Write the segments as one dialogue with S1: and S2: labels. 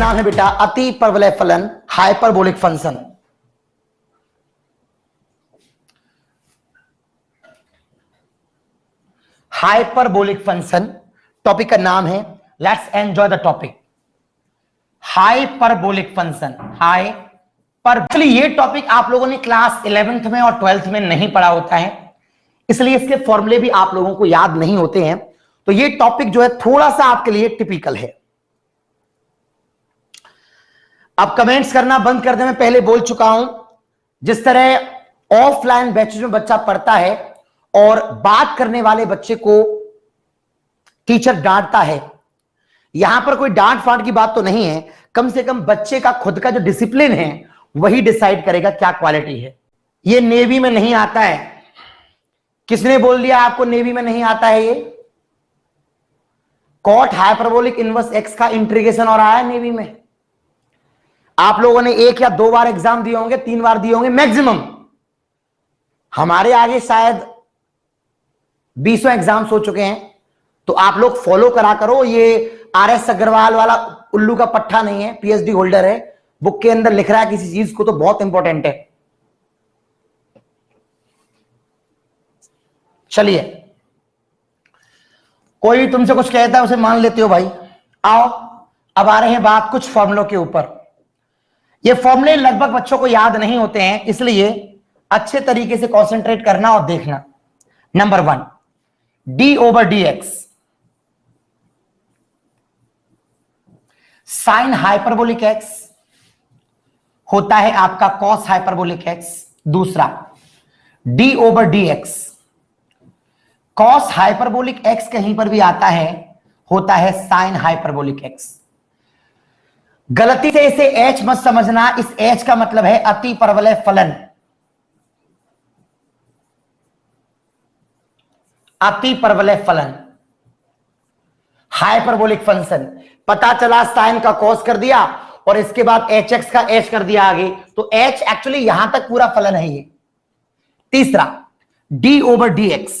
S1: नाम है बेटा अति परवलय फलन, hyperbolic function. Hyperbolic function topic का नाम है। Let's enjoy the topic. Hyperbolic function, actually ये टॉपिक आप लोगों ने क्लास 11th में और 12th में नहीं पढ़ा होता है, इसलिए इसके फॉर्मूले भी आप लोगों को याद नहीं होते हैं। तो ये टॉपिक जो है थोड़ा सा आपके लिए टिपिकल है। अब कमेंट्स करना बंद कर दे, मैं पहले बोल चुका हूं, जिस तरह ऑफलाइन बैचेज में बच्चा पढ़ता है और बात करने वाले बच्चे को टीचर डांटता है, यहां पर कोई डांट फाट की बात तो नहीं है, कम से कम बच्चे का खुद का जो डिसिप्लिन है वही डिसाइड करेगा क्या क्वालिटी है। ये नेवी में नहीं आता है। किसने बोल दिया आपको नेवी में नहीं आता है? ये कॉट हाइपरबोलिक इनवर्स एक्स का इंटीग्रेशन और आया है नेवी में। आप लोगों ने 1 या 2 बार एग्जाम दिए होंगे, 3 बार दिए होंगे मैक्सिमम। हमारे आगे शायद 20 एग्जाम्स हो चुके हैं, तो आप लोग फॉलो करा करो। ये RS अग्रवाल वाला उल्लू का पट्टा नहीं है, PhD होल्डर है, बुक के अंदर लिख रहा है किसी चीज को तो बहुत इंपॉर्टेंट है। चलिए, कोई तुमसे कुछ कहता है उसे मान लेते हो भाई। आओ, अब आ रहे हैं बात कुछ फॉर्मूलों के ऊपर। ये फॉर्मूले लगभग बच्चों को याद नहीं होते हैं, इसलिए अच्छे तरीके से कंसंट्रेट करना और देखना। Number 1, d/dx sine hyperbolic x होता है आपका कॉस हाइपरबोलिक x। दूसरा, d/dx कॉस हाइपरबोलिक x कहीं पर भी आता है, होता है साइन हाइपरबोलिक x। गलती से इसे h मत समझना, इस h का मतलब है अति परवलय फलन। अति परवलय फलन हाइपरबोलिक फंक्शन। पता चला साइन का कॉस कर दिया और इसके बाद hx का h कर दिया आगे, तो h एक्चुअली यहां तक पूरा फलन है ये। तीसरा, d/dx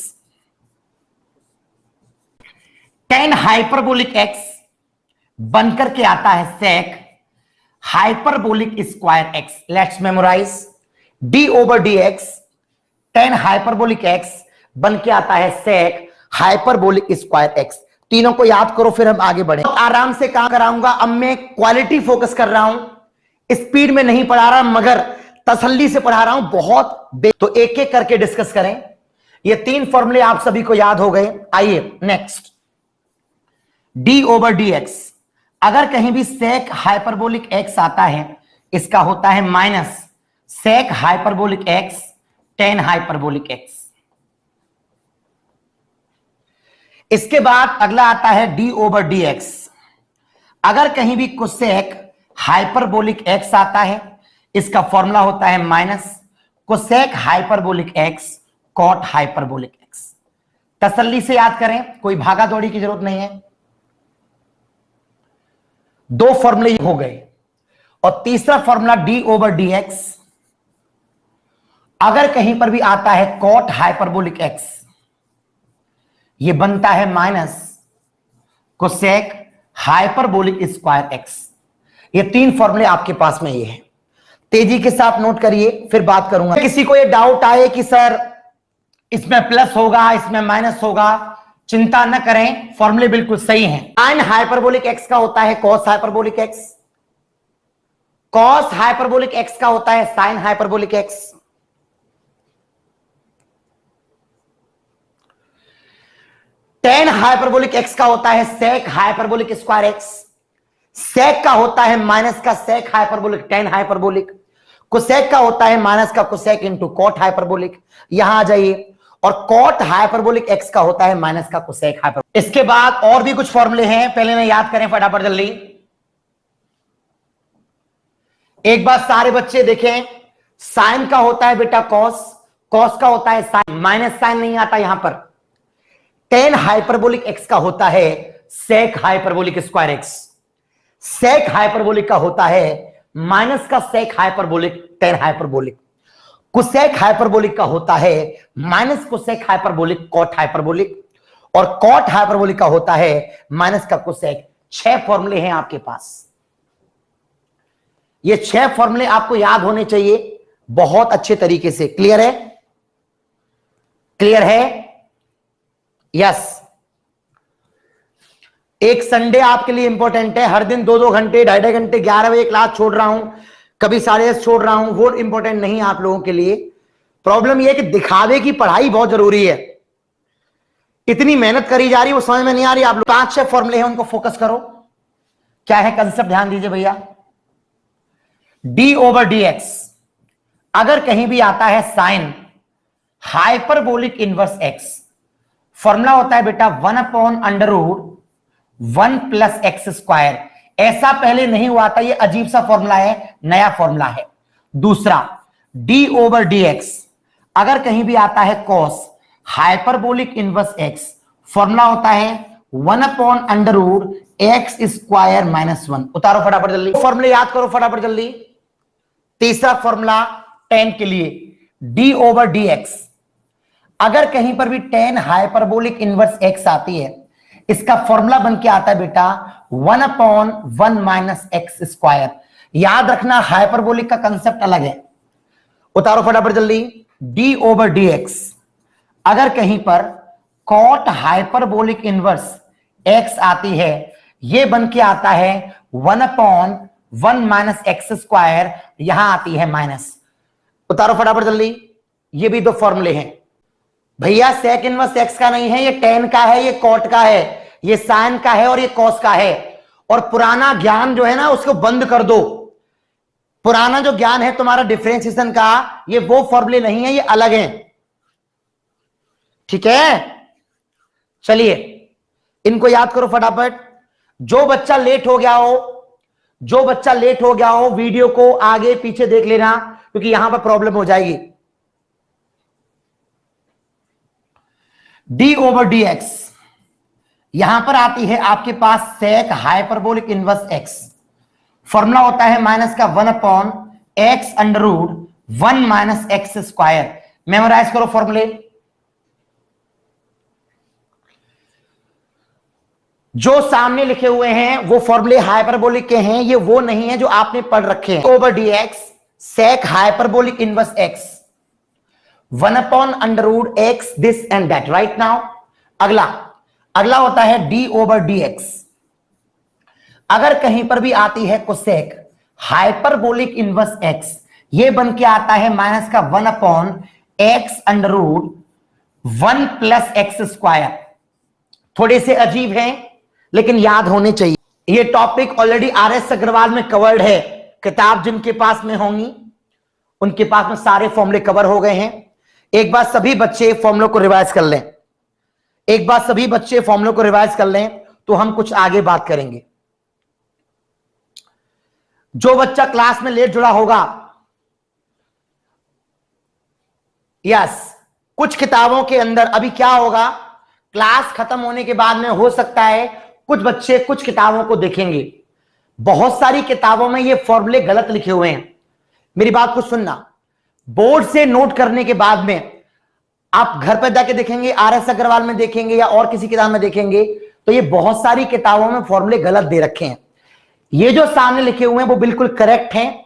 S1: tan हाइपरबोलिक x बनकर के आता है sec hyperbolic square x। Let's memorise, d/dx tan hyperbolic x बन के आता है sec हाइपरबोलिक स्क्वायर x। तीनों को याद करो, फिर हम आगे बढ़े। आराम से काम कराऊंगा। अब मैं क्वालिटी फोकस कर रहा हूं, स्पीड में नहीं पढ़ा रहा, मगर तसल्ली से पढ़ा रहा हूं बहुत। तो एक एक करके डिस्कस करें। ये 3 फॉर्मूले आप सभी को याद हो गए। आइए नेक्स्ट, d/dx अगर कहीं भी sec हाइपरबोलिक x आता है, इसका होता है minus sec hyperbolic x tan hyperbolic x। इसके बाद अगला आता है d/dx अगर कहीं भी कोसेक हाइपरबोलिक x आता है, इसका फॉर्मूला होता है minus cosec hyperbolic x cot hyperbolic x। तसल्ली से याद करें, कोई भागा दौड़ी की जरूरत नहीं है। 2 फॉर्मूले हो गए। और तीसरा फॉर्मूला d/dx अगर कहीं पर भी आता है कॉट हाइपरबोलिक x, ये बनता है minus cosec hyperbolic square x। ये 3 फॉर्मूले आपके पास में ये है। तेजी के साथ नोट करिए, फिर बात करूंगा। किसी को ये डाउट आए कि सर इसमें प्लस होगा, इसमें माइनस होगा, चिंता न करें, फॉर्मूले बिल्कुल सही हैं। साइन हाइपरबोलिक x का होता है cos hyperbolic x, cos hyperbolic x का होता है sine hyperbolic x। tan hyperbolic x का होता है sec hyperbolic square x। sec का होता है माइनस का sec hyperbolic tan hyperbolic. Cosec का होता है माइनस का कोसेक इंटू कॉट हाइपरबोलिक। यहां आ जाइए, और कॉट हाइपरबोलिक x का होता है माइनस का कोसेक हाइपरबोलिक। इसके बाद और भी कुछ फॉर्मूले हैं, पहले ना याद करें फटाफट जल्दी। एक बात सारे बच्चे देखें, साइन का होता है बेटा कॉस, कॉस का होता है साइन, माइनस साइन नहीं आता यहां पर। tan हाइपरबोलिक x का होता है sec hyperbolic square x। sec hyperbolic का होता है माइनस का sec hyperbolic tan hyperbolic. Cosec hyperbolic का होता है minus cosec hyperbolic cot hyperbolic, और कॉट हाइपरबोलिक का होता है माइनस का कोसेक। 6 फॉर्मूले हैं आपके पास। ये 6 फॉर्मूले आपको याद होने चाहिए बहुत अच्छे तरीके से। क्लियर है? क्लियर है? यस। एक संडे आपके लिए इंपॉर्टेंट है, हर दिन 2-2 घंटे 2.5 घंटे 11 बजे क्लास छोड़ रहा हूं, कभी 10:30 छोड़ रहा हूं, वो इंपॉर्टेंट नहीं है आप लोगों के लिए। प्रॉब्लम यह है कि दिखावे की पढ़ाई बहुत जरूरी है, इतनी मेहनत करी जा रही है वो समझ में नहीं आ रही। आप लोग 5-6 फॉर्मूले हैं उनको फोकस करो। क्या है कंसेप्ट, ध्यान दीजिए भैया। d/dx अगर कहीं भी आता है sine hyperbolic inverse x, formula होता है बेटा 1/√1 + x²। ऐसा पहले नहीं हुआ था, ये अजीब सा फॉर्मूला है, नया फॉर्मूला है। दूसरा d/dx अगर कहीं भी आता है cos hyperbolic inverse x, formula होता है 1/√x² - 1। उतारो फटाफट जल्दी, फॉर्मूले याद करो फटाफट जल्दी। तीसरा फॉर्मूला tan के लिए d/dx अगर कहीं पर भी tan हाइपरबोलिक इनवर्स x आती है, इसका फॉर्मूला बन के आता है बेटा 1/1 - x²। याद रखना हाइपरबोलिक का कंसेप्ट अलग है। उतारो फटाफट जल्दी। d/dx अगर कहीं पर cot हाइपरबोलिक इनवर्स x आती है, यह बन के आता है 1/1 - x², यहां आती है माइनस। उतारो फटाफट जल्दी। ये भी 2 फॉर्मूले हैं भैया, सेक इनवर्स x का नहीं है, ये tan का है, ये कॉट का है, ये साइन का है और ये कॉस का है। और पुराना ज्ञान जो है ना उसको बंद कर दो। पुराना जो ज्ञान है तुम्हारा डिफरेंशिएशन का, ये वो फॉर्मूले नहीं है, ये अलग है। ठीक है, चलिए इनको याद करो फटाफट। जो बच्चा लेट हो गया हो वीडियो को आगे पीछे देख लेना, क्योंकि यहां पर प्रॉब्लम हो जाएगी। d/dx यहां पर आती है आपके पास sec hyperbolic inverse x, formula होता है माइनस का 1/x√1 - x²। मेमोराइज करो फॉर्मूले। जो सामने लिखे हुए हैं वो फॉर्मूले हाइपरबोलिक के हैं, ये वो नहीं है जो आपने पढ़ रखे हैं। d/dx sec hyperbolic inverse x 1/√x this and that. Right now अगला होता है d/dx अगर कहीं पर भी आती है कोसेक हाइपरबोलिक इनवर्स x, ये बन के आता है माइनस का 1/x√1 + x²। थोड़े से अजीब हैं लेकिन याद होने चाहिए। ये टॉपिक ऑलरेडी RS अग्रवाल में कवर्ड है। किताब जिनके पास में होंगी उनके पास में सारे फॉर्मूले कवर हो गए हैं। एक बार सभी बच्चे फॉर्मूलों को रिवाइज कर लें, तो हम कुछ आगे बात करेंगे। जो बच्चा क्लास में लेट जुड़ा होगा, यस, कुछ किताबों के अंदर अभी क्या होगा, क्लास खत्म होने के बाद में हो सकता है कुछ बच्चे कुछ किताबों को देखेंगे, बहुत सारी किताबों में ये फॉर्मूले गलत लिखे हुए हैं। मेरी बात को सुनना, बोर्ड से नोट करने के बाद में आप घर पर जाके देखेंगे, RS अग्रवाल में देखेंगे या और किसी किताब में देखेंगे, तो ये बहुत सारी किताबों में फॉर्मूले गलत दे रखे हैं। ये जो सामने लिखे हुए हैं वो बिल्कुल करेक्ट हैं,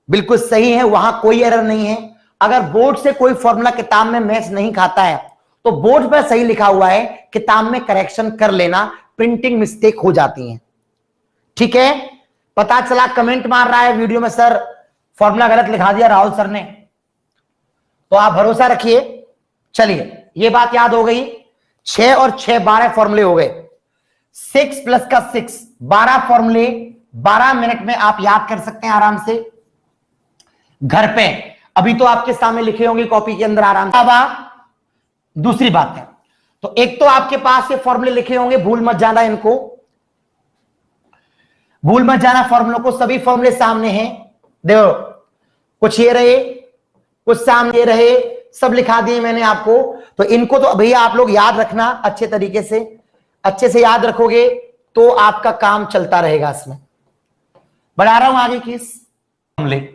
S1: बिल्कुल सही है, वहां कोई एरर नहीं है। अगर बोर्ड से कोई फॉर्मूला किताब में मैच नहीं खाता है तो बोर्ड पर सही लिखा हुआ है, किताब में करेक्शन कर लेना, प्रिंटिंग मिस्टेक हो जाती है। ठीक है, पता चला कमेंट मार रहा है वीडियो में सर फॉर्मूला गलत लिखा दिया राहुल सर ने, तो आप भरोसा रखिए। चलिए ये बात याद हो गई। 6 और 6 12 फॉर्मूले हो गए। 6 + का 6 12 फॉर्मूले 12 मिनट में आप याद कर सकते हैं आराम से घर पे। अभी तो आपके सामने लिखे होंगे कॉपी के अंदर आराम से। अब दूसरी बात है, तो एक तो आपके पास ये फॉर्मूले लिखे होंगे, भूल मत जाना, इनको भूल मत जाना फॉर्मूलों को। सभी फॉर्मूले सामने हैं, देखो कुछ ये रहे कुछ सामने रहे, सब लिखा दिए मैंने आपको। तो इनको तो भैया आप लोग याद रखना अच्छे तरीके से, अच्छे से याद रखोगे तो आपका काम चलता रहेगा। इसमें बढ़ा रहा हूं आगे किस फॉर्मूले,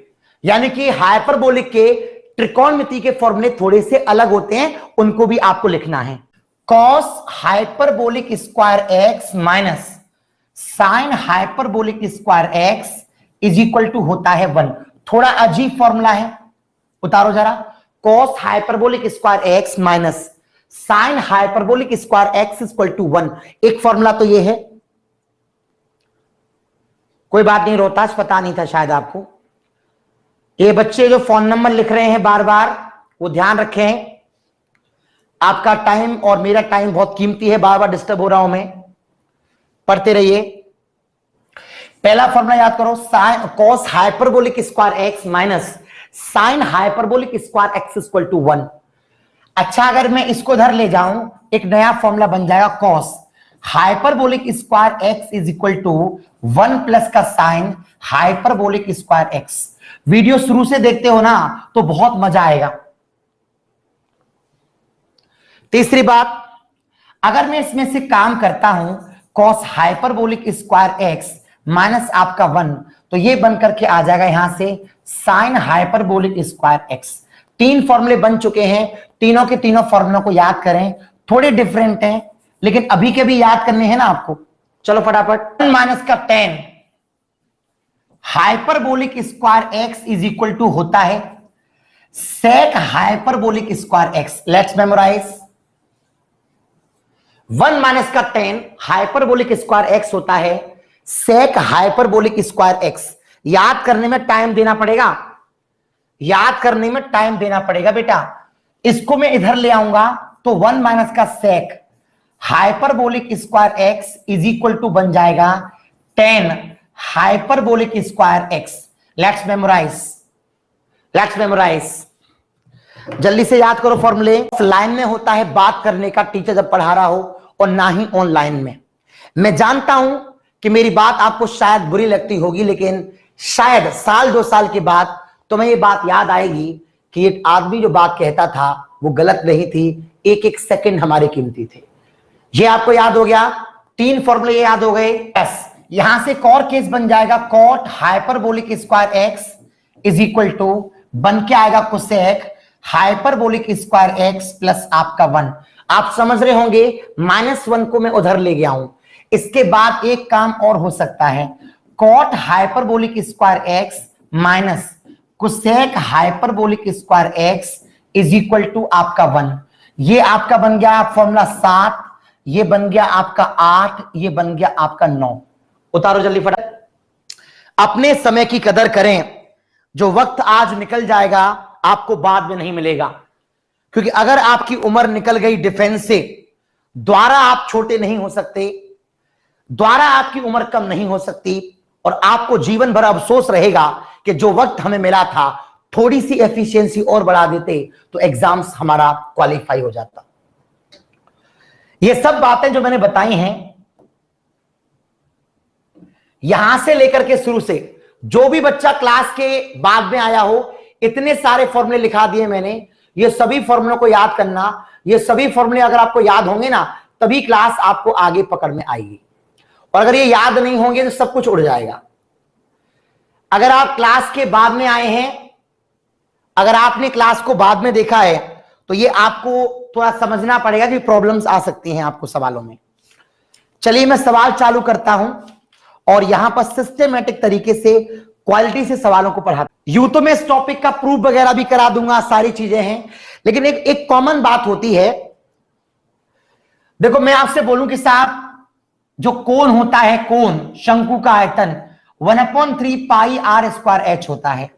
S1: यानी कि हाइपरबोलिक के त्रिकोणमिति के फॉर्मूले थोड़े से अलग होते हैं, उनको भी आपको लिखना है। Cos hyperbolic square x minus sine hyperbolic square x is equal to होता है 1। थोड़ा अजीब फॉर्मूला है, उतारो जरा। Cos hyperbolic square x minus sine hyperbolic square x equal to 1। एक फॉर्मूला तो ये है, कोई बात नहीं, रोहतास पता नहीं था शायद आपको। ये बच्चे जो फोन नंबर लिख रहे हैं बार बार, वो ध्यान रखें, आपका टाइम और मेरा टाइम बहुत कीमती है, बार बार डिस्टर्ब हो रहा हूं मैं, पढ़ते रहिए। पहला फॉर्मूला याद करो, sine cos hyperbolic square x minus sine hyperbolic square x equal to 1। अच्छा, अगर मैं इसको इधर ले जाऊं, एक नया फॉर्मूला बन जाएगा, cos hyperbolic square x is equal to 1 plus का sine hyperbolic square x. Video शुरू से देखते हो ना तो बहुत मजा आएगा। तीसरी बात, अगर मैं इसमें से काम करता हूं cos hyperbolic square x minus आपका 1, तो ये बनकर के आ जाएगा यहां से साइन हाइपरबोलिक स्क्वायर एक्स। तीन फॉर्मूले बन चुके हैं, तीनों के तीनों फॉर्मूलों को याद करें, थोड़े डिफरेंट हैं लेकिन अभी के भी याद करने हैं ना आपको। चलो फटाफट, माइनस का 10 hyperbolic square x is equal to होता है sec hyperbolic square x. Let's memorise. 1 minus का 10 हाइपरबोलिक स्क्वायर एक्स होता है सेक हाइपरबोलिक स्क्वायर एक्स। याद करने में टाइम देना पड़ेगा, याद करने में टाइम देना पड़ेगा बेटा। इसको मैं इधर ले आऊंगा तो 1 माइनस का sec hyperbolic square x is equal to बन जाएगा 10 hyperbolic square x. Let's memorise, let's memorise, जल्दी से याद करो फॉर्मूले। ऑफलाइन में होता है बात करने का, टीचर जब पढ़ा रहा हो, और ना ही ऑनलाइन में। मैं जानता हूं कि मेरी बात आपको शायद बुरी लगती होगी, लेकिन शायद साल 2 साल के बाद तुम्हें ये बात याद आएगी कि एक आदमी जो बात कहता था वो गलत नहीं थी, एक एक सेकंड हमारे कीमती थे। ये आपको याद हो गया, 3 फॉर्मूले ये याद हो गए। बस यहां से एक और केस बन जाएगा, cot hyperbolic square x is equal to बन के आएगा cosec hyperbolic square x plus आपका 1। आप समझ रहे होंगे, -1 को मैं उधर ले गया हूं। इसके बाद एक काम और हो सकता है, cot hyperbolic square x minus cosec hyperbolic square x is equal to आपका 1। ये आपका बन गया फॉर्मूला 7, ये बन गया आपका 8, ये बन गया आपका 9। उतारो जल्दी फटाफट। अपने समय की कदर करें, जो वक्त आज निकल जाएगा आपको बाद में नहीं मिलेगा। क्योंकि अगर आपकी उम्र निकल गई डिफेंस से, द्वारा आप छोटे नहीं हो सकते, द्वारा आपकी उम्र कम नहीं हो सकती, और आपको जीवन भर अफसोस रहेगा कि जो वक्त हमें मिला था, थोड़ी सी एफिशिएंसी और बढ़ा देते तो एग्जाम्स हमारा क्वालिफाई हो जाता। ये सब बातें जो मैंने बताई हैं, यहां से लेकर के शुरू से जो भी बच्चा क्लास के बाद में आया हो, इतने सारे फॉर्मूले लिखा दिए मैंने। ये सभी फॉर्मूलों को याद करना, ये सभी फॉर्मूले अगर आपको याद होंगे ना, तभी क्लास आपको आगे पकड़ में आएगी। और अगर ये याद नहीं होंगे तो सब कुछ उड़ जाएगा। अगर आप क्लास के बाद में आए हैं, अगर आपने क्लास को बाद में देखा है, तो ये आपको थोड़ा समझना पड़ेगा कि प्रॉब्लम्स आ सकती हैं आपको सवालों में। चलिए मैं सवाल चालू करता हूं और यहां पर सिस्टमेटिक तरीके से क्वालिटी से सवालों को पढ़ाता हूं। यूं तो मैं इस टॉपिक का प्रूफ वगैरह भी करा दूंगा, सारी चीजें हैं, लेकिन एक कॉमन बात होती है। देखो मैं आपसे बोलूं कि साहब, जो कोण होता है, कोण शंकु का आयतन 1/3 पाई आर स्क्वायर एच होता है,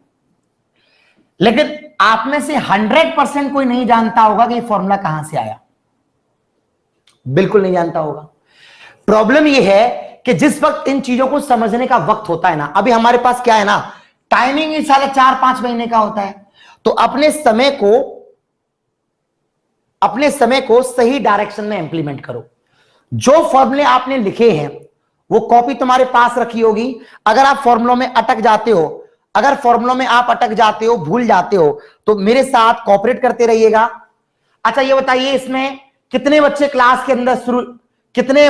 S1: लेकिन आप में से 100% कोई नहीं जानता होगा कि ये फॉर्मूला कहां से आया। बिल्कुल नहीं जानता होगा। प्रॉब्लम ये है कि जिस वक्त इन चीजों को समझने का वक्त होता है ना, अभी हमारे पास क्या है ना, टाइमिंग ही साले 4-5 महीने का होता है, तो अपने समय को सही डायरेक्शन में इंप्लीमेंट करो। जो फॉर्मूले आपने लिखे हैं वो कॉपी तुम्हारे पास रखी होगी। अगर आप फॉर्मूलों में अटक जाते हो, अगर फॉर्मूलों में आप अटक जाते हो, भूल जाते हो, तो मेरे साथ कोऑपरेट करते रहिएगा। अच्छा ये बताइए, इसमें कितने बच्चे क्लास के अंदर कितने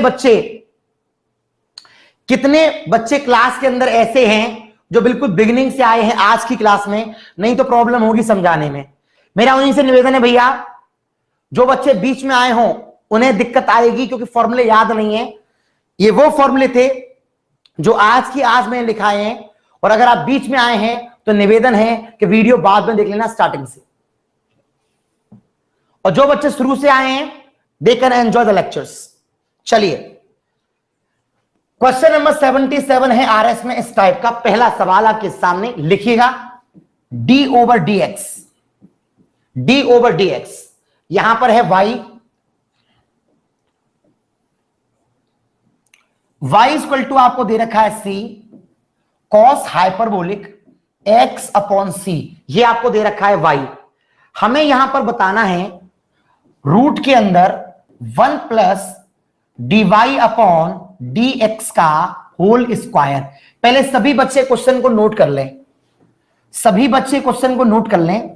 S1: बच्चे क्लास के अंदर ऐसे हैं जो बिल्कुल बिगिनिंग से आए हैं आज की क्लास में? नहीं तो प्रॉब्लम होगी समझाने में। मेरा उन्हीं से निवेदन है भैया, जो बच्चे बीच में आए हों उन्हें दिक्कत आएगी क्योंकि फॉर्मूले याद नहीं है। ये वो फॉर्मूले थे जो आज की आज मैंने लिखाए हैं, और अगर आप बीच में आए हैं तो निवेदन है कि वीडियो बाद में देख लेना स्टार्टिंग से, और जो बच्चे शुरू से आए हैं they can enjoy the lectures. चलिए क्वेश्चन नंबर 77 है आरएस में इस टाइप का। पहला सवाल आपके सामने लिखिएगा, D over d x, d over d x यहां पर है y, y इक्वल टू आपको दे रखा है c cos hyperbolic x upon c, ये आपको दे रखा है y। हमें यहां पर बताना है रूट के अंदर 1 plus D Y upon D x का होल स्क्वायर। पहले सभी बच्चे क्वेश्चन को नोट कर लें, सभी बच्चे क्वेश्चन को नोट कर लें।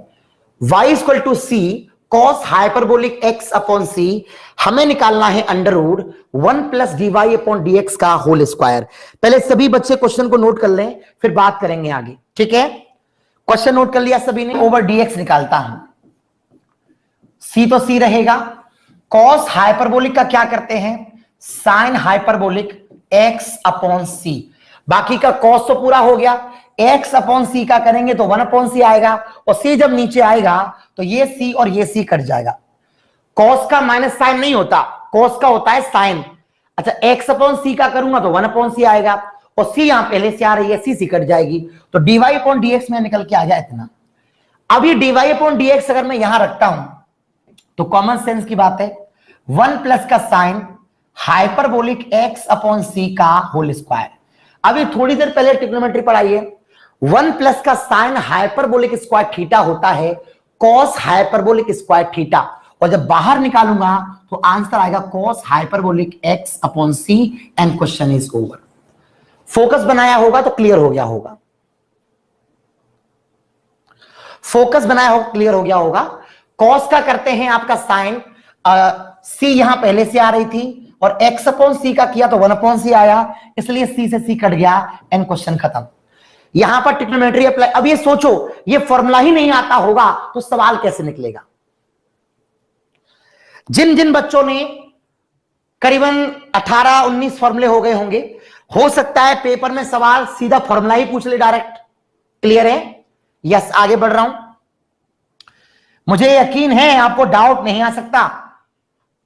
S1: y equal to c cos hyperbolic x upon c, हमें निकालना है under root 1 plus D Y upon D x का होल स्क्वायर। पहले सभी बच्चे क्वेश्चन को नोट कर लें, फिर बात करेंगे आगे, ठीक है। क्वेश्चन नोट कर लिया सभी ने? ओवर डी एक्स निकालता हूं, सी तो सी रहेगा, कॉस हाइपरबोलिक का क्या करते हैं साइन हाइपरबोलिक x अपॉन सी, बाकी का कॉस तो पूरा हो गया, x अपॉन सी का करेंगे तो 1 अपॉन सी आएगा, और c जब नीचे आएगा तो ये c और ये c कट जाएगा। कॉस का माइनस साइन नहीं होता, कॉस का होता है साइन। अच्छा x अपॉन सी का करूंगा तो 1 अपॉन सी आएगा, और c यहां पहले से आ रही है, c कट जाएगी, तो dy अपॉन dx में निकल के आ गया इतना। अब ये dy अपॉन dx अगर मैं यहां रखता हूं तो कॉमन सेंस की बात है 1 प्लस का साइन हाइपरबोलिक x अपॉन सी का होल स्क्वायर। अभी थोड़ी देर पहले ट्रिग्नोमेट्री पढ़ाई है, 1 प्लस का साइन हाइपरबोलिक स्क्वायर थीटा होता है कॉस हाइपरबोलिक स्क्वायर थीटा, और जब बाहर निकालूंगा तो आंसर आएगा cos hyperbolic x upon C, and question is over. Focus बनाया होगा तो क्लियर हो गया होगा, फोकस बनाया होगा क्लियर हो गया होगा। कॉस का करते हैं आपका साइन, सी यहां पहले से आ रही थी, और x अपॉन सी का किया तो 1 अपॉन सी आया, इसलिए c से c कट गया, एंड क्वेश्चन खत्म। यहां पर ट्रिग्नोमेट्री अप्लाई। अब ये सोचो, ये फॉर्मूला ही नहीं आता होगा तो सवाल कैसे निकलेगा। जिन जिन बच्चों ने करीबन 18-19 फॉर्मूले हो गए होंगे, हो सकता है पेपर में सवाल सीधा फॉर्मूला ही पूछ ले डायरेक्ट। क्लियर है? यस, आगे बढ़ रहा हूं। मुझे यकीन है आपको डाउट नहीं आ सकता।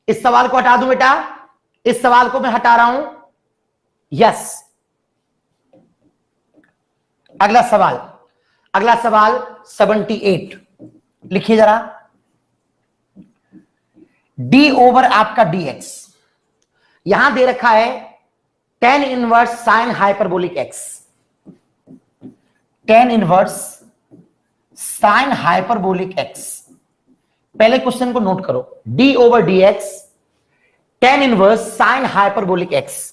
S1: इस सवाल को हटा दूं बेटा, इस सवाल को मैं हटा रहा हूं। यस, अगला सवाल, अगला सवाल 78 लिखिए जरा, डी ओवर आपका dx यहां दे रखा है tan inverse sine hyperbolic x, tan inverse sine hyperbolic x। पहले क्वेश्चन को नोट करो, d over dx tan inverse sine hyperbolic x।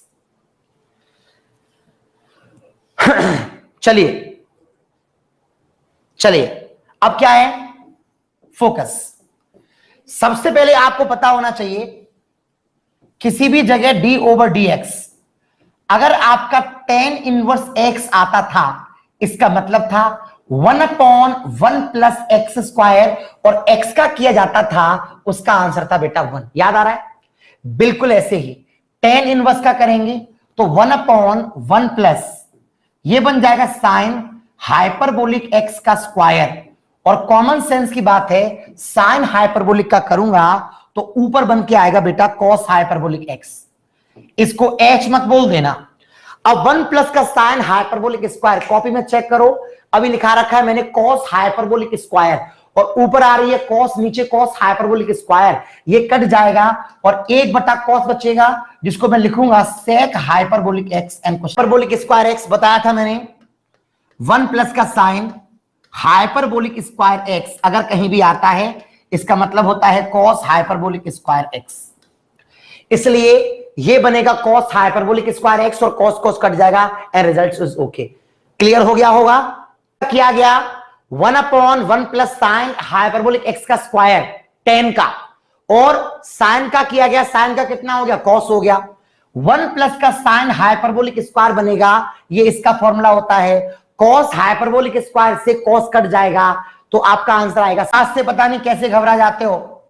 S1: चलिए चलिए, अब क्या है फोकस। सबसे पहले आपको पता होना चाहिए किसी भी जगह d ओवर dx, अगर आपका tan इनवर्स x आता था, इसका मतलब था 1 अपॉन 1 प्लस एक्स स्क्वायर, और x का किया जाता था, उसका आंसर था बेटा 1। याद आ रहा है? बिल्कुल ऐसे ही tan इनवर्स का करेंगे तो 1 अपॉन 1 प्लस, ये बन जाएगा साइन हाइपरबोलिक x का स्क्वायर, और कॉमन सेंस की बात है साइन हाइपरबोलिक का करूंगा तो ऊपर बन के आएगा बेटा कॉस हाइपरबोलिक x। इसको h मत बोल देना। अब 1 प्लस का साइन हाइपरबोलिक स्क्वायर, कॉपी में चेक करो, अभी लिखा रखा है मैंने कॉस हाइपरबोलिक स्क्वायर, और ऊपर आ रही है कॉस, नीचे कॉस हाइपरबोलिक स्क्वायर, ये कट जाएगा और 1 बटा कॉस बचेगा, जिसको मैं लिखूंगा sec hyperbolic x and hyperbolic square x। बताया था मैंने 1 प्लस का साइन हाइपरबोलिक स्क्वायर x अगर कहीं भी आता है, इसका मतलब होता है कॉस हाइपरबोलिक स्क्वायर x, इसलिए ये बनेगा कॉस हाइपरबोलिक स्क्वायर x, और कॉस कॉस कट जाएगा, and result is okay. Clear हो गया होगा? किया गया 1 upon 1 plus sine hyperbolic x का स्क्वायर tan का, और साइन का किया गया, साइन का कितना हो गया कॉस हो गया, 1 प्लस का साइन हाइपरबोलिक स्क्वायर बनेगा, ये इसका फॉर्मूला होता है कॉस हाइपरबोलिक स्क्वायर से कॉस कट जाएगा, तो आपका आंसर आएगा। साथ से पता नहीं कैसे घबरा जाते हो,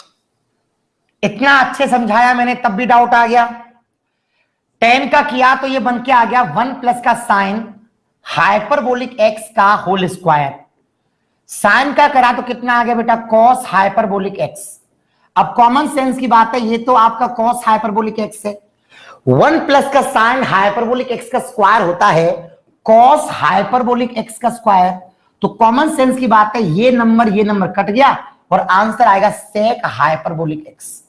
S1: इतना अच्छे समझाया मैंने तब भी डाउट आ गया। tan का किया तो ये बन के आ गया 1 प्लस का साइन हाइपरबोलिक एक्स का होल स्क्वायर। साइन का करा तो कितना आ गया बेटा, कॉस हाइपरबोलिक एक्स। अब कॉमन सेंस की बात है, ये तो आपका कॉस हाइपरबोलिक एक्स है। 1 प्लस का साइन हाइपरबोलिक एक्स का स्क्वायर होता है कॉस हाइपरबोलिक एक्स का स्क्वायर। तो कॉमन सेंस की बात है, ये नंबर कट गया और आंसर आएगा सेक हाइपरबोलिक एक्स।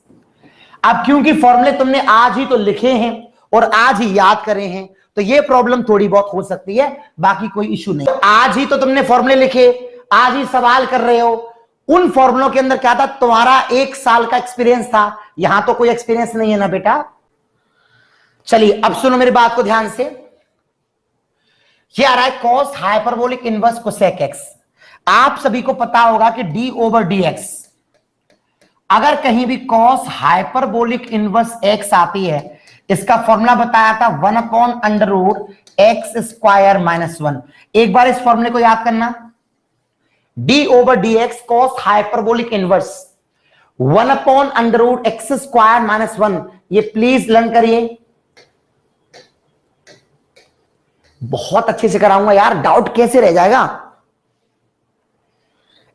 S1: अब क्योंकि फॉर्मूले तुमने आज ही तो लिखे हैं और आज ही याद करे हैं, तो ये प्रॉब्लम थोड़ी बहुत हो सकती है, बाकी कोई इशू नहीं। आज ही तो तुमने फॉर्मूले लिखे, आज ही सवाल कर रहे हो। उन फॉर्मूलों के अंदर क्या था, तुम्हारा 1 साल का एक्सपीरियंस था, यहां तो कोई एक्सपीरियंस नहीं है ना बेटा। चलिए अब सुनो मेरी बात को ध्यान से। ये आ रहा है cos hyperbolic inverse cosec x. आप सभी को पता होगा कि डी ओवर डी एक्स, अगर कहीं भी कॉस हाइपरबोलिक इनवर्स एक्स आती है, इसका फॉर्मूला बताया था 1/√x² -1। एक बार इस फॉर्मूले को याद करना, D over d x cos hyperbolic inverse 1/√x² -1। ये प्लीज लर्न करिए, बहुत अच्छे से कराऊंगा यार, डाउट कैसे रह जाएगा।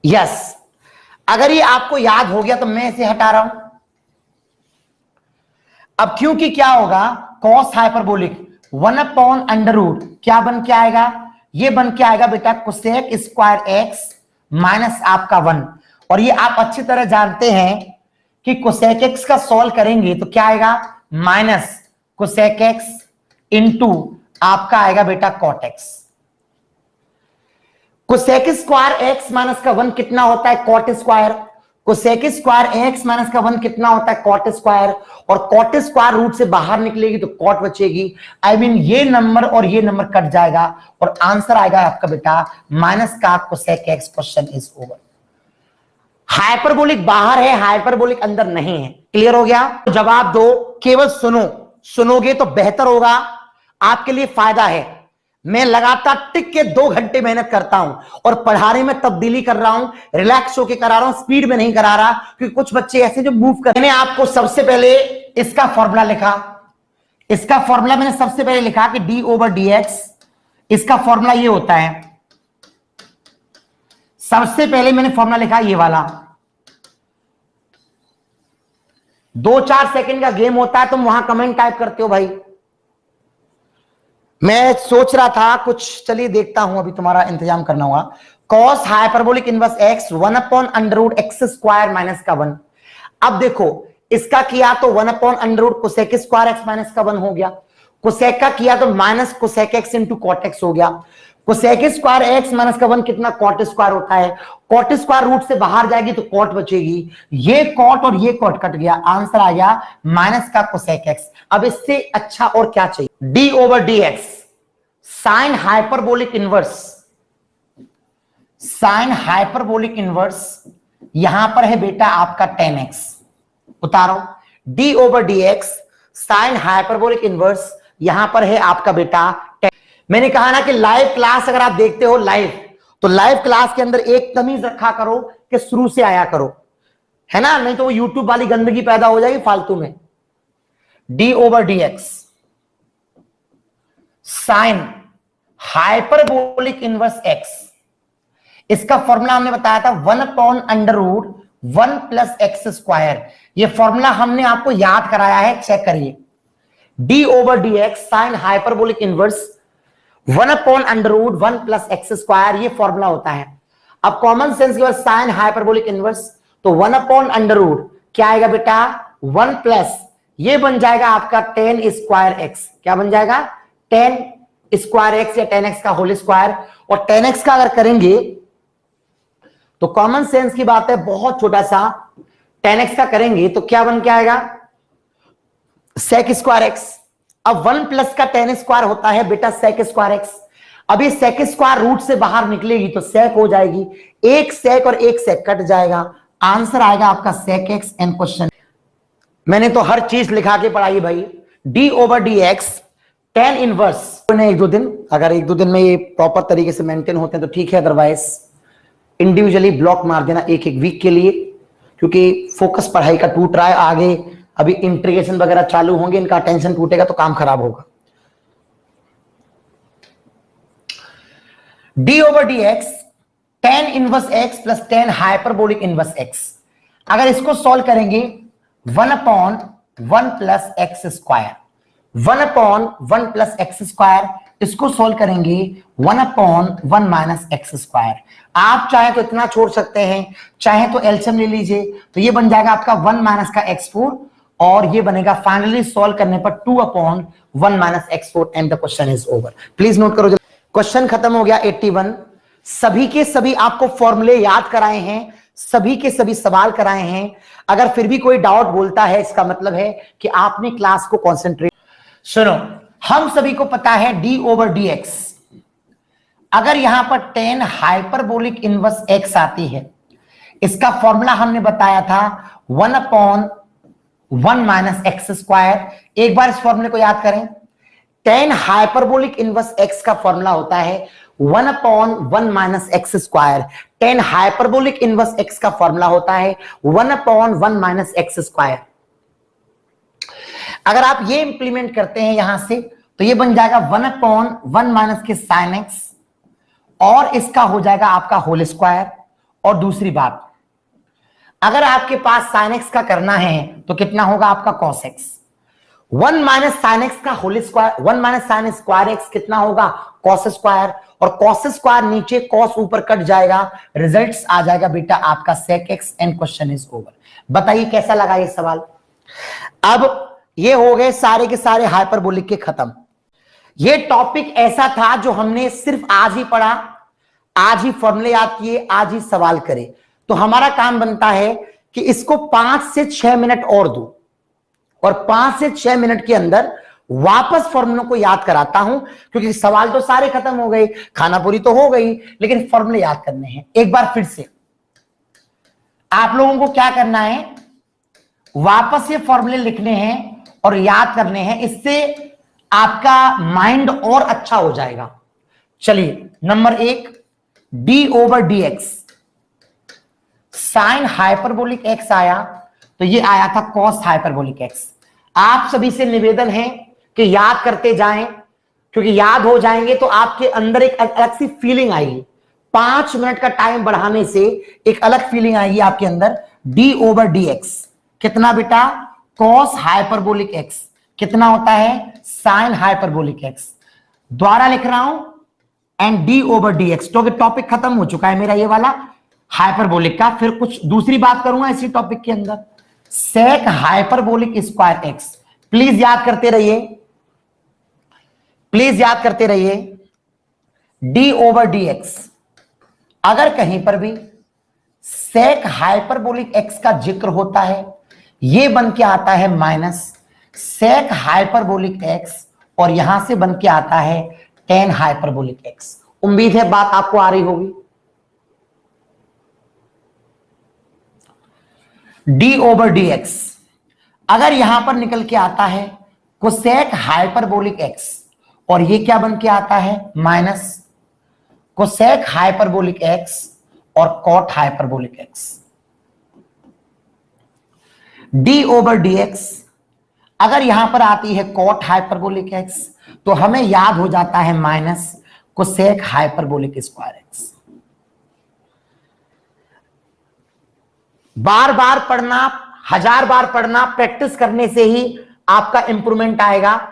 S1: यस, अगर ये आपको याद हो गया तो मैं इसे हटा रहा हूं। अब क्योंकि क्या होगा, कॉस हाइपरबोलिक 1/√, क्या बन के आएगा, ये बन के आएगा बेटा कोसेक स्क्वायर एक्स माइनस आपका 1। और ये आप अच्छी तरह जानते हैं कि कोसेक एक्स का सॉल्व करेंगे तो क्या आएगा, माइनस कोसेक एक्स इंटू आपका आएगा बेटा cot x. Cosec square x minus का 1 कितना होता है, cot square. Cosec square x minus का 1 कितना होता है, कॉट स्क्वायर। और कॉट स्क्वायर रूट से बाहर निकलेगी तो कॉट बचेगी। आई मीन ये नंबर और ये नंबर कट जाएगा और आंसर आएगा आपका बेटा माइनस का cosec x. Question is over. Hyperbolic बाहर है, हाइपरबोलिक अंदर नहीं है। क्लियर हो गया? तो जवाब दो, केवल सुनोगे तो बेहतर होगा, आपके लिए फायदा है। मैं लगातार टिक के 2 घंटे मेहनत करता हूं और पढ़ाने में तब्दीली कर रहा हूं, रिलैक्स होके करा रहा हूं, स्पीड में नहीं करा रहा, क्योंकि कुछ बच्चे ऐसे जो मूव कर। मैंने आपको सबसे पहले इसका फॉर्मूला लिखा, इसका फॉर्मूला मैंने सबसे पहले लिखा कि डी ओवर डी एक्स, इसका फॉर्मूला ये होता है। सबसे पहले मैंने फॉर्मूला लिखा ये वाला। 2-4 सेकंड का गेम होता है, तुम वहां कमेंट टाइप करते हो भाई। मैं सोच रहा था कुछ, चलिए देखता हूं, अभी तुम्हारा इंतजाम करना होगा। Cos hyperbolic inverse x 1/√x² minus का 1। अब देखो इसका किया तो 1/√ कोसेक स्क्वायर एक्स माइनस का 1 हो गया। कोसेक का किया तो minus cosec x into cot x हो गया। कोसेक स्क्वायर एक्स माइनस का 1 कितना, कॉट स्क्वायर होता है। कॉट स्क्वायर रूट से बाहर जाएगी तो कॉट बचेगी। ये कॉट और ये कॉट कट गया, आंसर आ गया माइनस का कोसेक एक्स। अब इससे अच्छा और क्या चाहिए, D over d x sine hyperbolic inverse, sine hyperbolic inverse यहां पर है बेटा आपका 10x। उतारो, D over d x sine hyperbolic inverse यहां पर है आपका बेटा 10। मैंने कहा ना कि लाइव क्लास अगर आप देखते हो लाइव, तो लाइव क्लास के अंदर एक तमीज रखा करो कि शुरू से आया करो, है ना, नहीं तो वो यूट्यूब वाली गंदगी पैदा हो जाएगी फालतू में। D over d x sine hyperbolic inverse x, इसका फॉर्मूला हमने बताया था 1/√1 + x²। ये फॉर्मूला हमने आपको याद कराया है, चेक करिए। D over d x sine hyperbolic inverse 1/√1 + x², ये फॉर्मूला होता है। अब कॉमन सेंस के बाद साइन हाइपरबोलिक इनवर्स, तो 1/√ क्या आएगा बेटा 1 प्लस ये बन जाएगा आपका 10² x। क्या बन जाएगा 10² x या 10x का होल स्क्वायर। और 10x का अगर करेंगे तो कॉमन सेंस की बात है, बहुत छोटा सा 10x का करेंगे तो क्या बन के आएगा sec² x। अब 1 प्लस का 10² होता है बेटा sec² x। अब ये sec² रूट से बाहर निकलेगी तो sec हो जाएगी, एक sec और एक sec कट जाएगा, आंसर आएगा आपका sec x। एंड क्वेश्चन मैंने तो हर चीज लिखा के पढ़ाई भाई। D over d x tan inverse, 1-2 दिन, अगर 1-2 दिन में ये प्रॉपर तरीके से मेंटेन होते हैं तो ठीक है, अदरवाइज इंडिविजुअली ब्लॉक मार देना एक वीक के लिए, क्योंकि फोकस पढ़ाई का टूट रहा है। आगे अभी इंटीग्रेशन वगैरह चालू होंगे, इनका अटेंशन टूटेगा तो काम खराब होगा। D over d x ten inverse x plus tan hyperbolic inverse x. अगर इसको सॉल्व करेंगे 1/1 plus x square, 1/1 plus x square, इसको सोल्व करेंगे 1/1 माइनस एक्स स्क्वायर। आप चाहे तो इतना छोड़ सकते हैं, चाहे तो एलसीएम ले लीजिए, तो ये बन जाएगा आपका 1 माइनस का x4 और ये बनेगा फाइनली सॉल्व करने पर 2/1 minus x4 and the question is over. Please note करो, क्वेश्चन खत्म हो गया 81। सभी के सभी आपको फॉर्मूले याद कराए हैं, सभी के सभी सवाल कराए हैं। अगर फिर भी कोई डाउट बोलता है इसका मतलब है कि आपने क्लास को कॉन्सेंट्रेट। सुनो, हम सभी को पता है डी ओवर डी एक्स, अगर यहां पर टेन हाइपरबोलिक इनवर्स एक्स आती है, इसका फॉर्मूला हमने बताया था 1/1 माइनस एक्स स्क्वायर। एक बार इस फॉर्मूले को याद करें, टेन हाइपरबोलिक इनवर्स एक्स का फॉर्मूला होता है 1/1 minus x square. Tan hyperbolic inverse x का फॉर्मूला होता है 1/1 माइनस एक्स स्क्वायर। अगर आप ये इंप्लीमेंट करते हैं यहां से, तो ये बन जाएगा 1/1 माइनस के साइन एक्स और इसका हो जाएगा आपका होल स्क्वायर। और दूसरी बात, अगर आपके पास साइन एक्स का करना है तो कितना होगा आपका cos x. 1 minus sine x का whole square, 1 minus sine square x कितना होगा कॉस स्क्वायर, और कॉस स्क्वायर नीचे कॉस ऊपर कट जाएगा, रिजल्ट्स आ जाएगा बेटा आपका sec x and question is over. बताइए कैसा लगा ये सवाल। अब ये हो गए सारे के सारे हाइपरबोलिक के खत्म। ये टॉपिक ऐसा था जो हमने सिर्फ आज ही पढ़ा, आज ही फॉर्मूले याद किए, आज ही सवाल करे। तो हमारा काम बनता है कि इसको 5 से 6 मिनट और दो, और 5 से 6 मिनट के अंदर वापस फॉर्मूलों को याद कराता हूं, क्योंकि सवाल तो सारे खत्म हो गए, खानापुरी तो हो गई, लेकिन फॉर्मूले याद करने हैं। एक बार फिर से आप लोगों को क्या करना है, वापस ये फॉर्मूले लिखने हैं और याद करने हैं, इससे आपका माइंड और अच्छा हो जाएगा। चलिए, number 1, D over d x sine hyperbolic x आया, तो ये आया था कॉस हाइपरबोलिक एक्स। आप सभी से निवेदन है कि याद करते जाएं, क्योंकि याद हो जाएंगे तो आपके अंदर एक अलग सी फीलिंग आएगी। 5 मिनट का टाइम बढ़ाने से एक अलग फीलिंग आएगी आपके अंदर। डी ओवर डी एक्स कितना बेटा, कॉस हाइपरबोलिक एक्स कितना होता है साइन हाइपरबोलिक एक्स। द्वारा लिख रहा हूं and D over d x, तो टॉपिक खत्म हो चुका है मेरा ये वाला हाइपरबोलिक का। फिर कुछ दूसरी बात करूंगा इसी टॉपिक के अंदर, sec hyperbolic square x. Please याद करते रहिए, प्लीज याद करते रहिए। डी ओवर डी एक्स, अगर कहीं पर भी सेक हाइपरबोलिक एक्स का जिक्र होता है, ये बन के आता है माइनस सेक हाइपरबोलिक एक्स, और यहां से बन के आता है टेन हाइपरबोलिक एक्स। उम्मीद है बात आपको आ रही होगी। डी ओवर डी एक्स अगर यहां पर निकल के आता है कोसेक हाइपरबोलिक एक्स, और ये क्या बन के आता है माइनस कोसेक हाइपरबोलिक एक्स और cot hyperbolic x. D over d x अगर यहां पर आती है कॉट हाइपरबोलिक एक्स, तो हमें याद हो जाता है minus cosec hyperbolic square x. बार बार पढ़ना, 1000 बार पढ़ना, प्रैक्टिस करने से ही आपका इंप्रूवमेंट आएगा।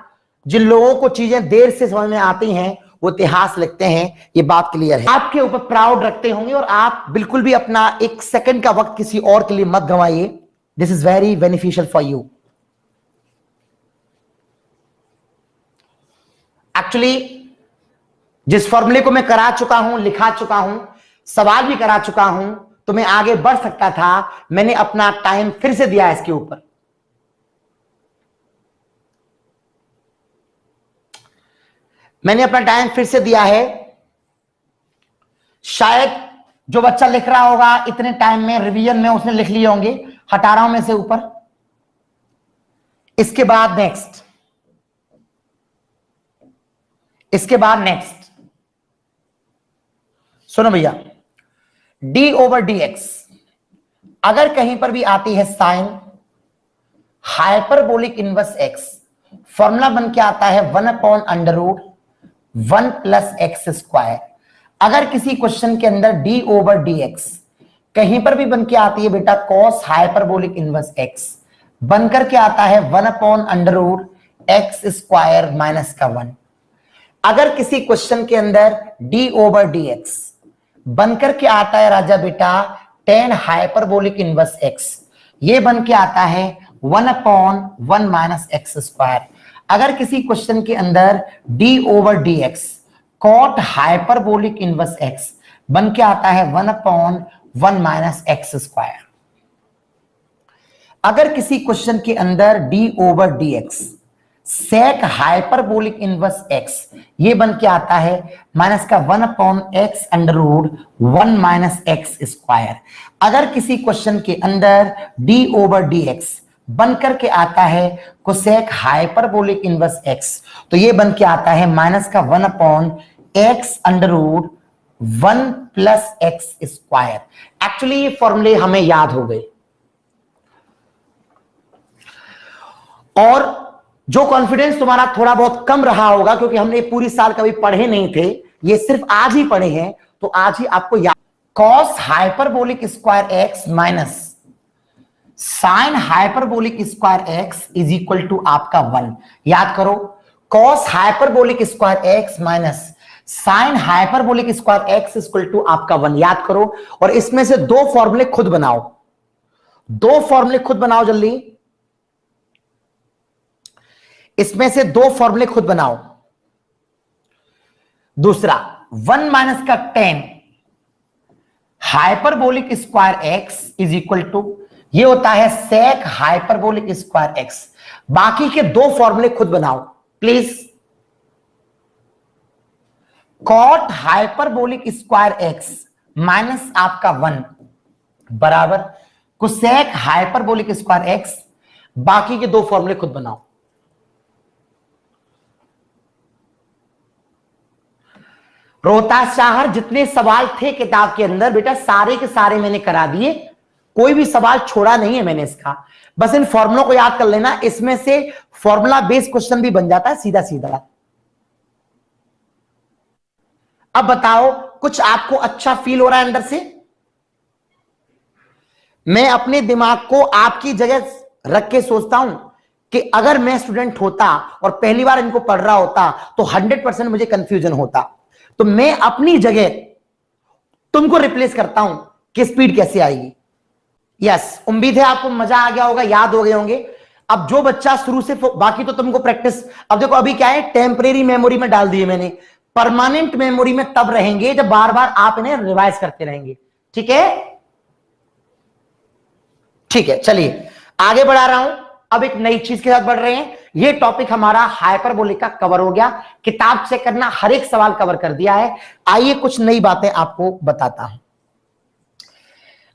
S1: जिन लोगों को चीजें देर से समझ में आती हैं वो इतिहास लिखते हैं, ये बात क्लियर है। आपके ऊपर प्राउड रखते होंगे, और आप बिल्कुल भी अपना 1 सेकंड का वक्त किसी और के लिए मत गंवाइए। This is very beneficial for you. Actually जिस फॉर्मूले को मैं करा चुका हूं, लिखा चुका हूं, सवाल भी करा चुका हूं, तो मैं आगे बढ़ सकता था। मैंने अपना टाइम फिर से दिया इसके ऊपर। मैंने अपना टाइम फिर से दिया है। शायद जो बच्चा लिख रहा होगा इतने टाइम में रिवीजन में उसने लिख लिए होंगे, हटा रहा हूं मैं से ऊपर। इसके बाद नेक्स्ट, इसके बाद नेक्स्ट सुनो भैया, डी ओवर डी एक्स अगर कहीं पर भी आती है sine hyperbolic inverse x, formula बन के आता है 1/√1 प्लस एक्स स्क्वायर। अगर किसी क्वेश्चन के अंदर डी ओवर डी एक्स कहीं पर भी बन के आती है बेटा कॉस हाइपरबोलिक इनवर्स एक्स बनकर के आता है 1/√x² माइनस का 1। अगर किसी क्वेश्चन के अंदर डी ओवर डी एक्स बनकर के आता है राजा बेटा tan हाइपरबोलिक इनवर्स एक्स, ये बन के आता है 1/1 - x²। अगर किसी क्वेश्चन के अंदर d over d x cot hyperbolic inverse x बन के आता है 1/1 - x²। अगर किसी क्वेश्चन के अंदर d over d x sec hyperbolic inverse x ये बन के आता है माइनस का 1/x√1 - x²। अगर किसी क्वेश्चन के अंदर डी ओवर डी एक्स बनकर के आता है कोसेक हाइपरबोलिक इनवर्स एक्स तो ये बन के आता है माइनस का 1/x√1 + x²। एक्चुअली ये फॉर्मूले हमें याद हो गए और जो कॉन्फिडेंस तुम्हारा थोड़ा बहुत कम रहा होगा क्योंकि हमने पूरी साल कभी पढ़े नहीं थे, ये सिर्फ आज ही पढ़े हैं, तो आज ही आपको याद cos hyperbolic square x minus sine hyperbolic square x is equal to आपका 1। याद करो cos hyperbolic square x minus sine hyperbolic square x equal to आपका 1। याद करो और इसमें से दो फॉर्मूले खुद बनाओ, दो फॉर्मूले खुद बनाओ जल्दी, इसमें से दो फॉर्मूले खुद बनाओ। दूसरा 1 माइनस का 10 hyperbolic square x is equal to ये होता है सेक हाइपरबोलिक स्क्वायर एक्स। बाकी के दो फॉर्मूले खुद बनाओ please. Cot hyperbolic square x minus आपका 1 बराबर कोसेक हाइपरबोलिक स्क्वायर एक्स। बाकी के दो फॉर्मूले खुद बनाओ। रोहतास शाहर जितने सवाल थे किताब के अंदर बेटा सारे के सारे मैंने करा दिए, कोई भी सवाल छोड़ा नहीं है मैंने इसका। बस इन फॉर्मूलों को याद कर लेना, इसमें से फॉर्मूला बेस्ड क्वेश्चन भी बन जाता है सीधा सीधा। अब बताओ कुछ आपको अच्छा फील हो रहा है अंदर से? मैं अपने दिमाग को आपकी जगह रख के सोचता हूं कि अगर मैं स्टूडेंट होता और पहली बार इनको पढ़ रहा होता तो 100% मुझे कंफ्यूजन होता। तो मैं अपनी जगह तुमको रिप्लेस करता हूं कि स्पीड कैसे आएगी। यस, उम्मीद है आपको मजा आ गया होगा, याद हो गए होंगे। अब जो बच्चा शुरू से बाकी तो तुमको प्रैक्टिस, अब देखो अभी क्या है टेम्परेरी मेमोरी में डाल दिए मैंने, परमानेंट मेमोरी में तब रहेंगे जब बार बार आप इन्हें रिवाइज करते रहेंगे। ठीक है, ठीक है, चलिए आगे बढ़ा रहा हूं। अब एक नई चीज के साथ बढ़ रहे हैं। ये टॉपिक हमारा हाइपरबोलिक का कवर हो गया, किताब से करना हर एक सवाल कवर कर दिया है। आइए कुछ नई बातें आपको बताता हूं।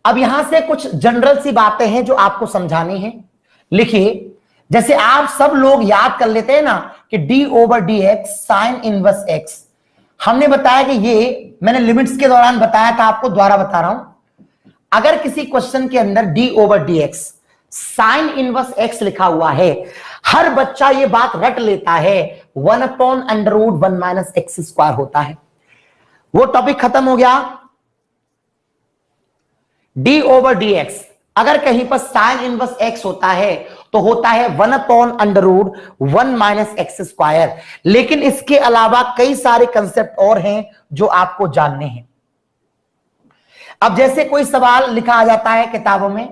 S1: अब यहां से कुछ जनरल सी बातें हैं जो आपको समझानी है। लिखिए, जैसे आप सब लोग याद कर लेते हैं ना कि D over d x sign inverse x, हमने बताया कि ये मैंने लिमिट्स के दौरान बताया था, आपको दोबारा बता रहा हूं। अगर किसी क्वेश्चन के अंदर d over d x sign inverse x लिखा हुआ है, हर बच्चा ये बात रट लेता है 1/√1 - x² होता है। वो टॉपिक खत्म हो गया। डी ओवर डी एक्स अगर कहीं पर साइन इनवर्स एक्स होता है तो होता है 1/√1 - x²। लेकिन इसके अलावा कई सारे कंसेप्ट और हैं जो आपको जानने हैं। अब जैसे कोई सवाल लिखा आ जाता है किताबों में,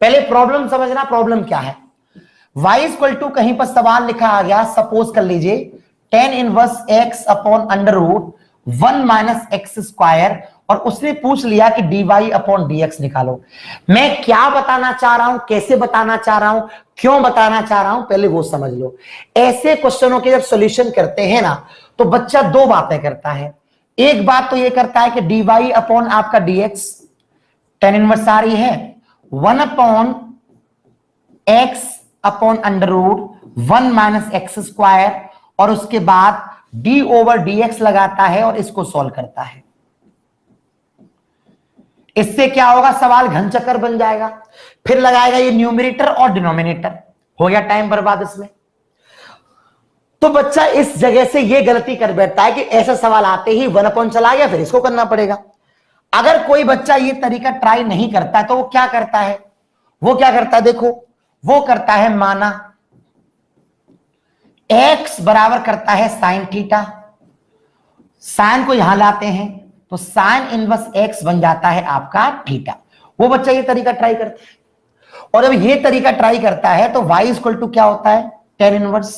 S1: पहले प्रॉब्लम समझना, प्रॉब्लम क्या है। y इक्वल टू कहीं पर सवाल लिखा आ गया, सपोज कर लीजिए tan इनवर्स x/√1 - x², और उसने पूछ लिया कि dy/dx निकालो। मैं क्या बताना चाह रहा हूं, कैसे बताना चाह रहा हूं, क्यों बताना चाह रहा हूं, पहले वो समझ लो। ऐसे क्वेश्चनों के जब सॉल्यूशन करते हैं ना तो बच्चा दो बातें करता है। एक बात तो ये करता है कि dy/ आपका dx tan इनवर्स आ रही है 1/x/√1 - x², और उसके बाद d ओवर dx लगाता है और इसको सॉल्व करता है। इससे क्या होगा, सवाल घन चक्कर बन जाएगा। फिर लगाएगा ये न्यूमरेटर और डिनोमिनेटर, हो गया टाइम बर्बाद इसमें। तो बच्चा इस जगह से ये गलती कर बैठता है कि ऐसा सवाल आते ही 1 चला गया, फिर इसको करना पड़ेगा। अगर कोई बच्चा ये तरीका ट्राई नहीं करता तो वो क्या करता है, वो क्या करता है, देखो वो करता है, माना x बराबर करता है साइन थीटा, साइन को यहां लाते हैं तो साइन इनवर्स x बन जाता है आपका थीटा। वो बच्चा ये तरीका ट्राई करता है, और जब ये तरीका ट्राई करता है तो y इक्वल टू क्या होता है, टेन इनवर्स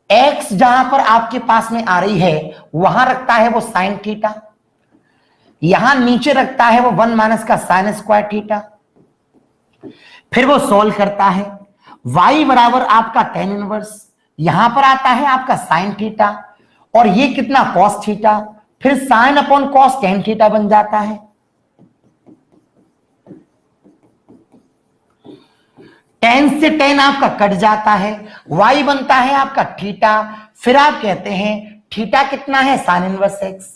S1: x जहां पर आपके पास में आ रही है वहां रखता है वो साइन थीटा, यहां नीचे रखता है वो 1 माइनस का साइन स्क्वायर थीटा, फिर वो सोल्व करता है, y बराबर आपका टेन इनवर्स, यहां पर आता है आपका साइन थीटा, और ये कितना कॉस थीटा, फिर sine upon cos tan theta बन जाता है। टेन से टेन आपका कट जाता है, y बनता है आपका थीटा, फिर आप कहते हैं थीटा कितना है, साइन इनवर्स x।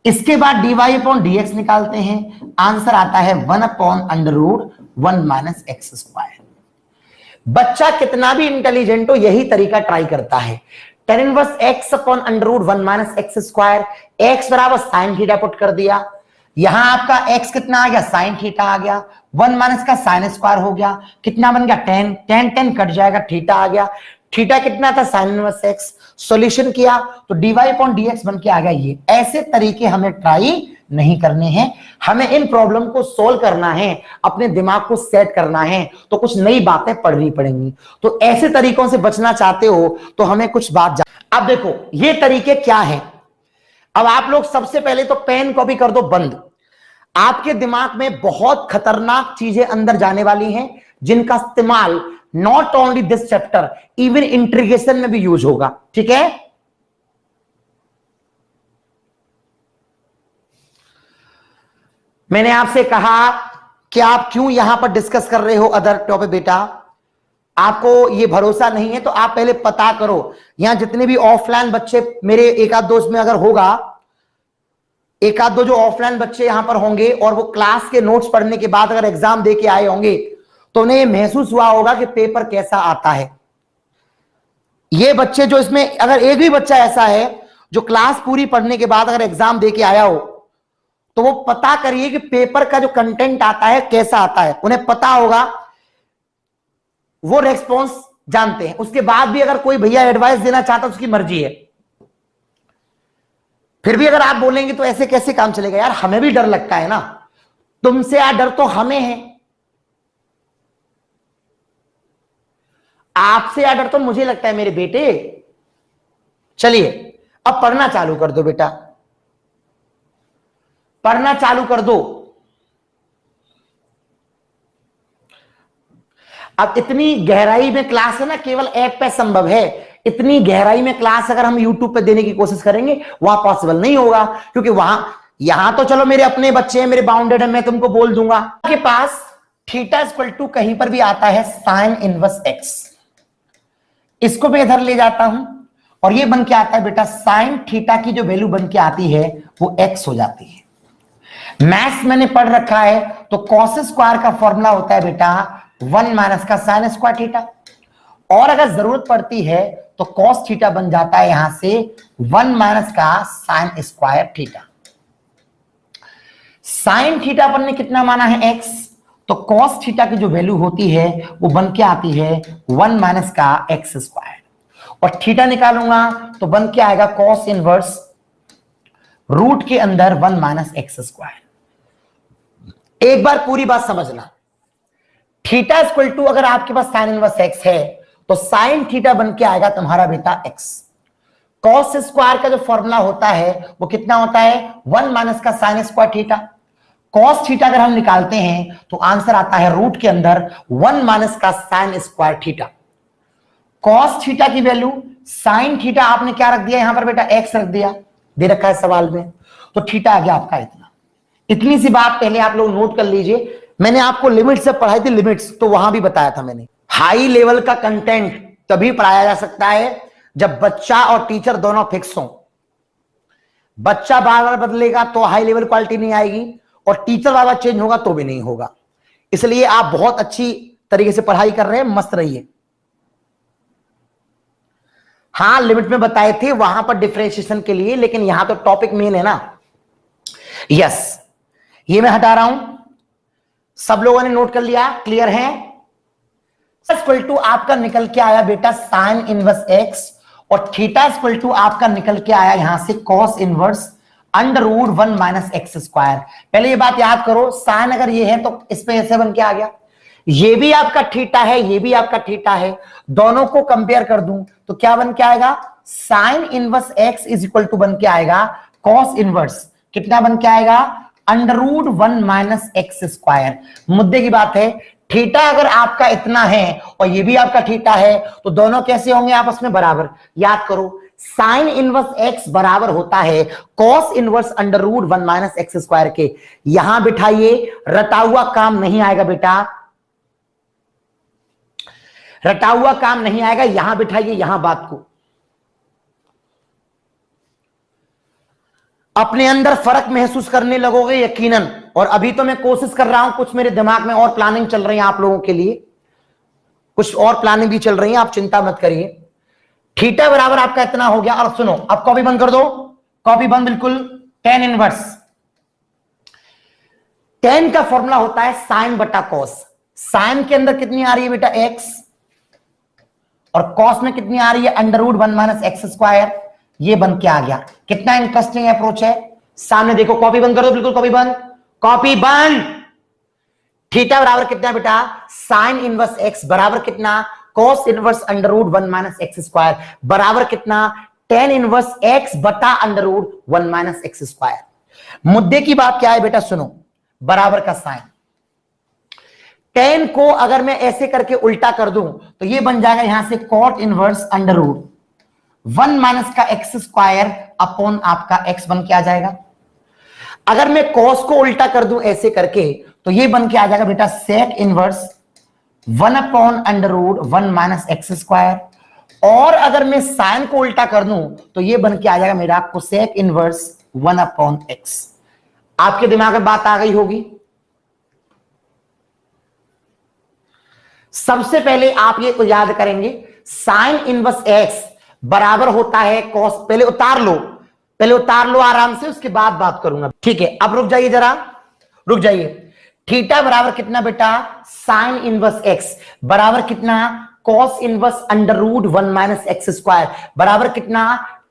S1: इसके बाद dy अपॉन dx निकालते हैं, आंसर आता है 1 upon under root 1 minus x square. बच्चा कितना भी इंटेलिजेंट हो यही तरीका ट्राई करता है, tan inverse x upon under root 1 minus x square, x बराबर साइन थीटा पुट कर दिया, यहां आपका x कितना आ गया, साइन थीटा आ गया, 1 माइनस का साइन स्क्वायर हो गया, कितना बन गया, टेन, टेन टेन कट जाएगा, थीटा आ गया, थीटा कितना था, साइन इनवर्स x, सॉल्यूशन किया तो dy अपॉन dx बन के आ गया ये। ऐसे तरीके हमें ट्राई नहीं करने हैं, हमें इन प्रॉब्लम को सोल्व करना है, अपने दिमाग को सेट करना है, तो कुछ नई बातें पढ़नी पड़ेंगी। तो ऐसे तरीकों से बचना चाहते हो तो हमें कुछ बात अब देखो ये तरीके क्या है। अब आप लोग सबसे पहले तो पेन कॉपी कर दो बंद, आपके दिमाग में बहुत खतरनाक चीजें अंदर जाने वाली हैं जिनका इस्तेमाल not only this chapter even integration में भी यूज होगा, ठीक है। मैंने आपसे कहा कि आप क्यों यहां पर डिस्कस कर रहे हो अदर टॉपिक, बेटा आपको ये भरोसा नहीं है तो आप पहले पता करो, यहां जितने भी ऑफलाइन बच्चे मेरे एक आध दोस्त में अगर होगा, एक आध दो जो ऑफलाइन बच्चे यहां पर होंगे और वो क्लास के नोट्स पढ़ने के बाद अगर एग्जाम दे के आए होंगे तो उन्हें महसूस हुआ होगा कि पेपर कैसा आता है। ये बच्चे जो इसमें अगर एक भी बच्चा ऐसा है जो क्लास पूरी पढ़ने के बाद अगर एग्जाम दे के आया हो तो वो पता करिए कि पेपर का जो कंटेंट आता है कैसा आता है, उन्हें पता होगा, वो रेस्पॉन्स जानते हैं। उसके बाद भी अगर कोई भैया एडवाइस देना चाहता है उसकी मर्जी है, फिर भी अगर आप बोलेंगे तो ऐसे कैसे काम चलेगा यार, हमें भी डर लगता है ना, तुमसे यार डर तो हमें है, आपसे यार डर तो मुझे लगता है मेरे बेटे। चलिए अब पढ़ना चालू कर दो बेटा, पढ़ना चालू कर दो। अब इतनी गहराई में क्लास है ना, केवल ऐप पे संभव है, इतनी गहराई में क्लास अगर हम YouTube पे देने की कोशिश करेंगे वहां पॉसिबल नहीं होगा, क्योंकि वहां यहां तो चलो मेरे अपने बच्चे हैं, मेरे बाउंडेड है, मैं तुमको बोल दूंगा के पास थीटा इक्वल टू कहीं पर भी आता है साइन इनवर्स एक्स, इसको मैं इधर ले जाता हूं और ये बन के आता है बेटा साइन थीटा की जो वैल्यू बन के आती है वो एक्स हो जाती है। मैथ्स मैंने पढ़ रखा है तो कॉस स्क्वायर का फॉर्मूला होता है बेटा 1 माइनस का साइन स्क्वायर थीटा, और अगर जरूरत पड़ती है तो कॉस थीटा बन जाता है यहां से 1 माइनस का sine square theta. Sine theta पर ने कितना माना है एक्स, तो कॉस थीटा की जो वैल्यू होती है वो बन के आती है 1 माइनस का एक्स स्क्वायर, और थीटा निकालूंगा तो बन के आएगा कॉस इनवर्स रूट के अंदर 1 माइनस एक्स स्क्वायर। एक बार पूरी बात समझना, थीटा इक्वल टू अगर आपके पास साइन इनवर्स एक्स है तो साइन थीटा बन के आएगा तुम्हारा बेटा एक्स। कॉस स्क्वायर का जो फॉर्मूला होता है वो कितना होता है 1 माइनस का sine square theta. Cos theta अगर हम निकालते हैं तो आंसर आता है रूट के अंदर 1 माइनस का sine square theta. Cos theta की वैल्यू साइन थीटा आपने क्या रख दिया यहां पर बेटा एक्स रख दिया, दे रखा है सवाल में, तो थीटा आ गया आपका इतना। इतनी सी बात पहले आप लोग नोट कर लीजिए, मैंने आपको लिमिट से पढ़ाई थी, लिमिट्स तो वहां भी बताया था मैंने। हाई लेवल का कंटेंट तभी पढ़ाया जा सकता है जब बच्चा और टीचर दोनों फिक्स हो। बच्चा बार बार बदलेगा तो हाई लेवल क्वालिटी नहीं आएगी, और टीचर बार बार चेंज होगा तो भी नहीं होगा। इसलिए आप बहुत अच्छी तरीके से पढ़ाई कर रहे हैं, मस्त रहिए। हाँ लिमिट में बताए थे वहां पर डिफरेंशिएशन के लिए, लेकिन यहां तो टॉपिक मेन है ना। यस, ये मैं हटा रहा हूं। सब लोगों ने नोट कर लिया, क्लियर है? इक्वल टू आपका निकल के आया बेटा साइन इनवर्स एक्स, और थीटा इक्वल टू आपका निकल के आया यहां से cos inverse under root 1 minus x square. पहले ये बात याद करो, साइन अगर ये है तो इस पे ऐसे बन के आ गया, ये भी आपका थीटा है, ये भी आपका थीटा है, दोनों को कंपेयर कर दूं तो क्या बन के आएगा, sine inverse x is equal to बन के आएगा कॉस इनवर्स कितना बन के आएगा, under root 1 minus x square. मुद्दे की बात है, थीटा अगर आपका इतना है और ये भी आपका थीटा है तो दोनों कैसे होंगे आपस में बराबर। याद करो, साइन इनवर्स एक्स बराबर होता है cos inverse under root 1 minus x square के। यहां बिठाइए, रटा हुआ काम नहीं आएगा बेटा, रटा हुआ काम नहीं आएगा, यहां बिठाइए यहां बात को। अपने अंदर फर्क महसूस करने लगोगे यकीनन, और अभी तो मैं कोशिश कर रहा हूं, कुछ मेरे दिमाग में और प्लानिंग चल रही है आप लोगों के लिए, कुछ और प्लानिंग भी चल रही है, आप चिंता मत करिए। थीटा बराबर आपका इतना हो गया, और सुनो अब कॉपी बंद कर दो, कॉपी बंद बिल्कुल। टेन इनवर्स, टेन का फॉर्मूला होता है साइन बटा कॉस। साइन के अंदर कितनी आ रही है बेटा एक्स, और कॉस में कितनी आ रही है under root 1 minus x square. ये बन के आ गया, कितना इंटरेस्टिंग अप्रोच है। सामने देखो, कॉपी बंद कर दो बिल्कुल, कॉपी बंद, कॉपी बंद। थीटा बराबर कितना बेटा, साइन इनवर्स एक्स बराबर कितना, cos inverse under root 1 minus x square बराबर कितना, टेन इनवर्स एक्स बटा under root 1 minus x square. मुद्दे की बात क्या है बेटा, सुनो, बराबर का साइन, टेन को अगर मैं ऐसे करके उल्टा कर दूं तो ये बन जाएगा यहां से cot inverse under root 1 minus का एक्स स्क्वायर अपॉन आपका एक्स बन के आ जाएगा। अगर मैं कॉस को उल्टा कर दूं ऐसे करके तो ये बन के आ जाएगा बेटा sec inverse 1 upon under root 1 minus x square. और अगर मैं साइन को उल्टा कर दूं तो ये बन के आ जाएगा मेरा कोसेक इनवर्स 1 अपॉन एक्स। आपके दिमाग में बात आ गई होगी। सबसे पहले आप ये को याद करेंगे, साइन इनवर्स एक्स बराबर होता है कॉस, पहले उतार लो, पहले उतार लो आराम से, उसके बाद बात करूंगा, ठीक है। अब रुक जाइए जरा, रुक जाइए। थीटा बराबर कितना बेटा, साइन इनवर्स एक्स बराबर कितना, cos inverse under root 1 minus x square बराबर कितना,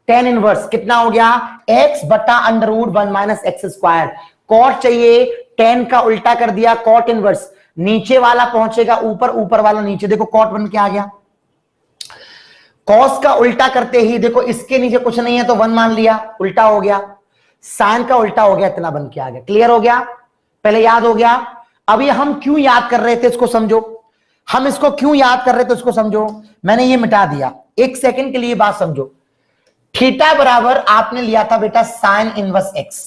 S1: टेन इनवर्स कितना हो गया, एक्स बटा under root 1 minus x square. Cot चाहिए, टेन का उल्टा कर दिया कॉट इनवर्स, नीचे वाला पहुंचेगा ऊपर, ऊपर वाला नीचे, देखो कॉट बन के आ गया। कॉस का उल्टा करते ही देखो इसके नीचे कुछ नहीं है तो 1 मान लिया, उल्टा हो गया। साइन का उल्टा हो गया, इतना बन के आ गया। क्लियर हो गया, पहले याद हो गया। अभी हम क्यों याद कर रहे थे इसको समझो, हम इसको क्यों याद कर रहे थे इसको समझो। मैंने ये मिटा दिया, एक सेकंड के लिए बात समझो। थीटा बराबर आपने लिया था बेटा साइन इनवर्स एक्स।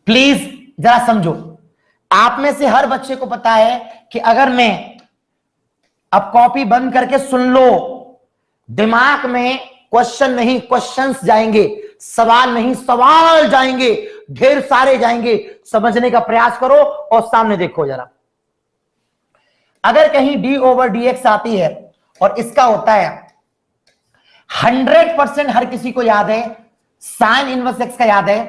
S1: प्लीज जरा समझो, आप में से हर बच्चे को पता है कि अगर मैं, अब कॉपी बंद करके सुन लो, दिमाग में क्वेश्चन नहीं क्वेश्चंस जाएंगे, सवाल नहीं सवाल जाएंगे, ढेर सारे जाएंगे। समझने का प्रयास करो और सामने देखो जरा। अगर कहीं डी ओवर डी एक्स आती है और इसका होता है 100%, हर किसी को याद है, साइन इनवर्स एक्स का याद है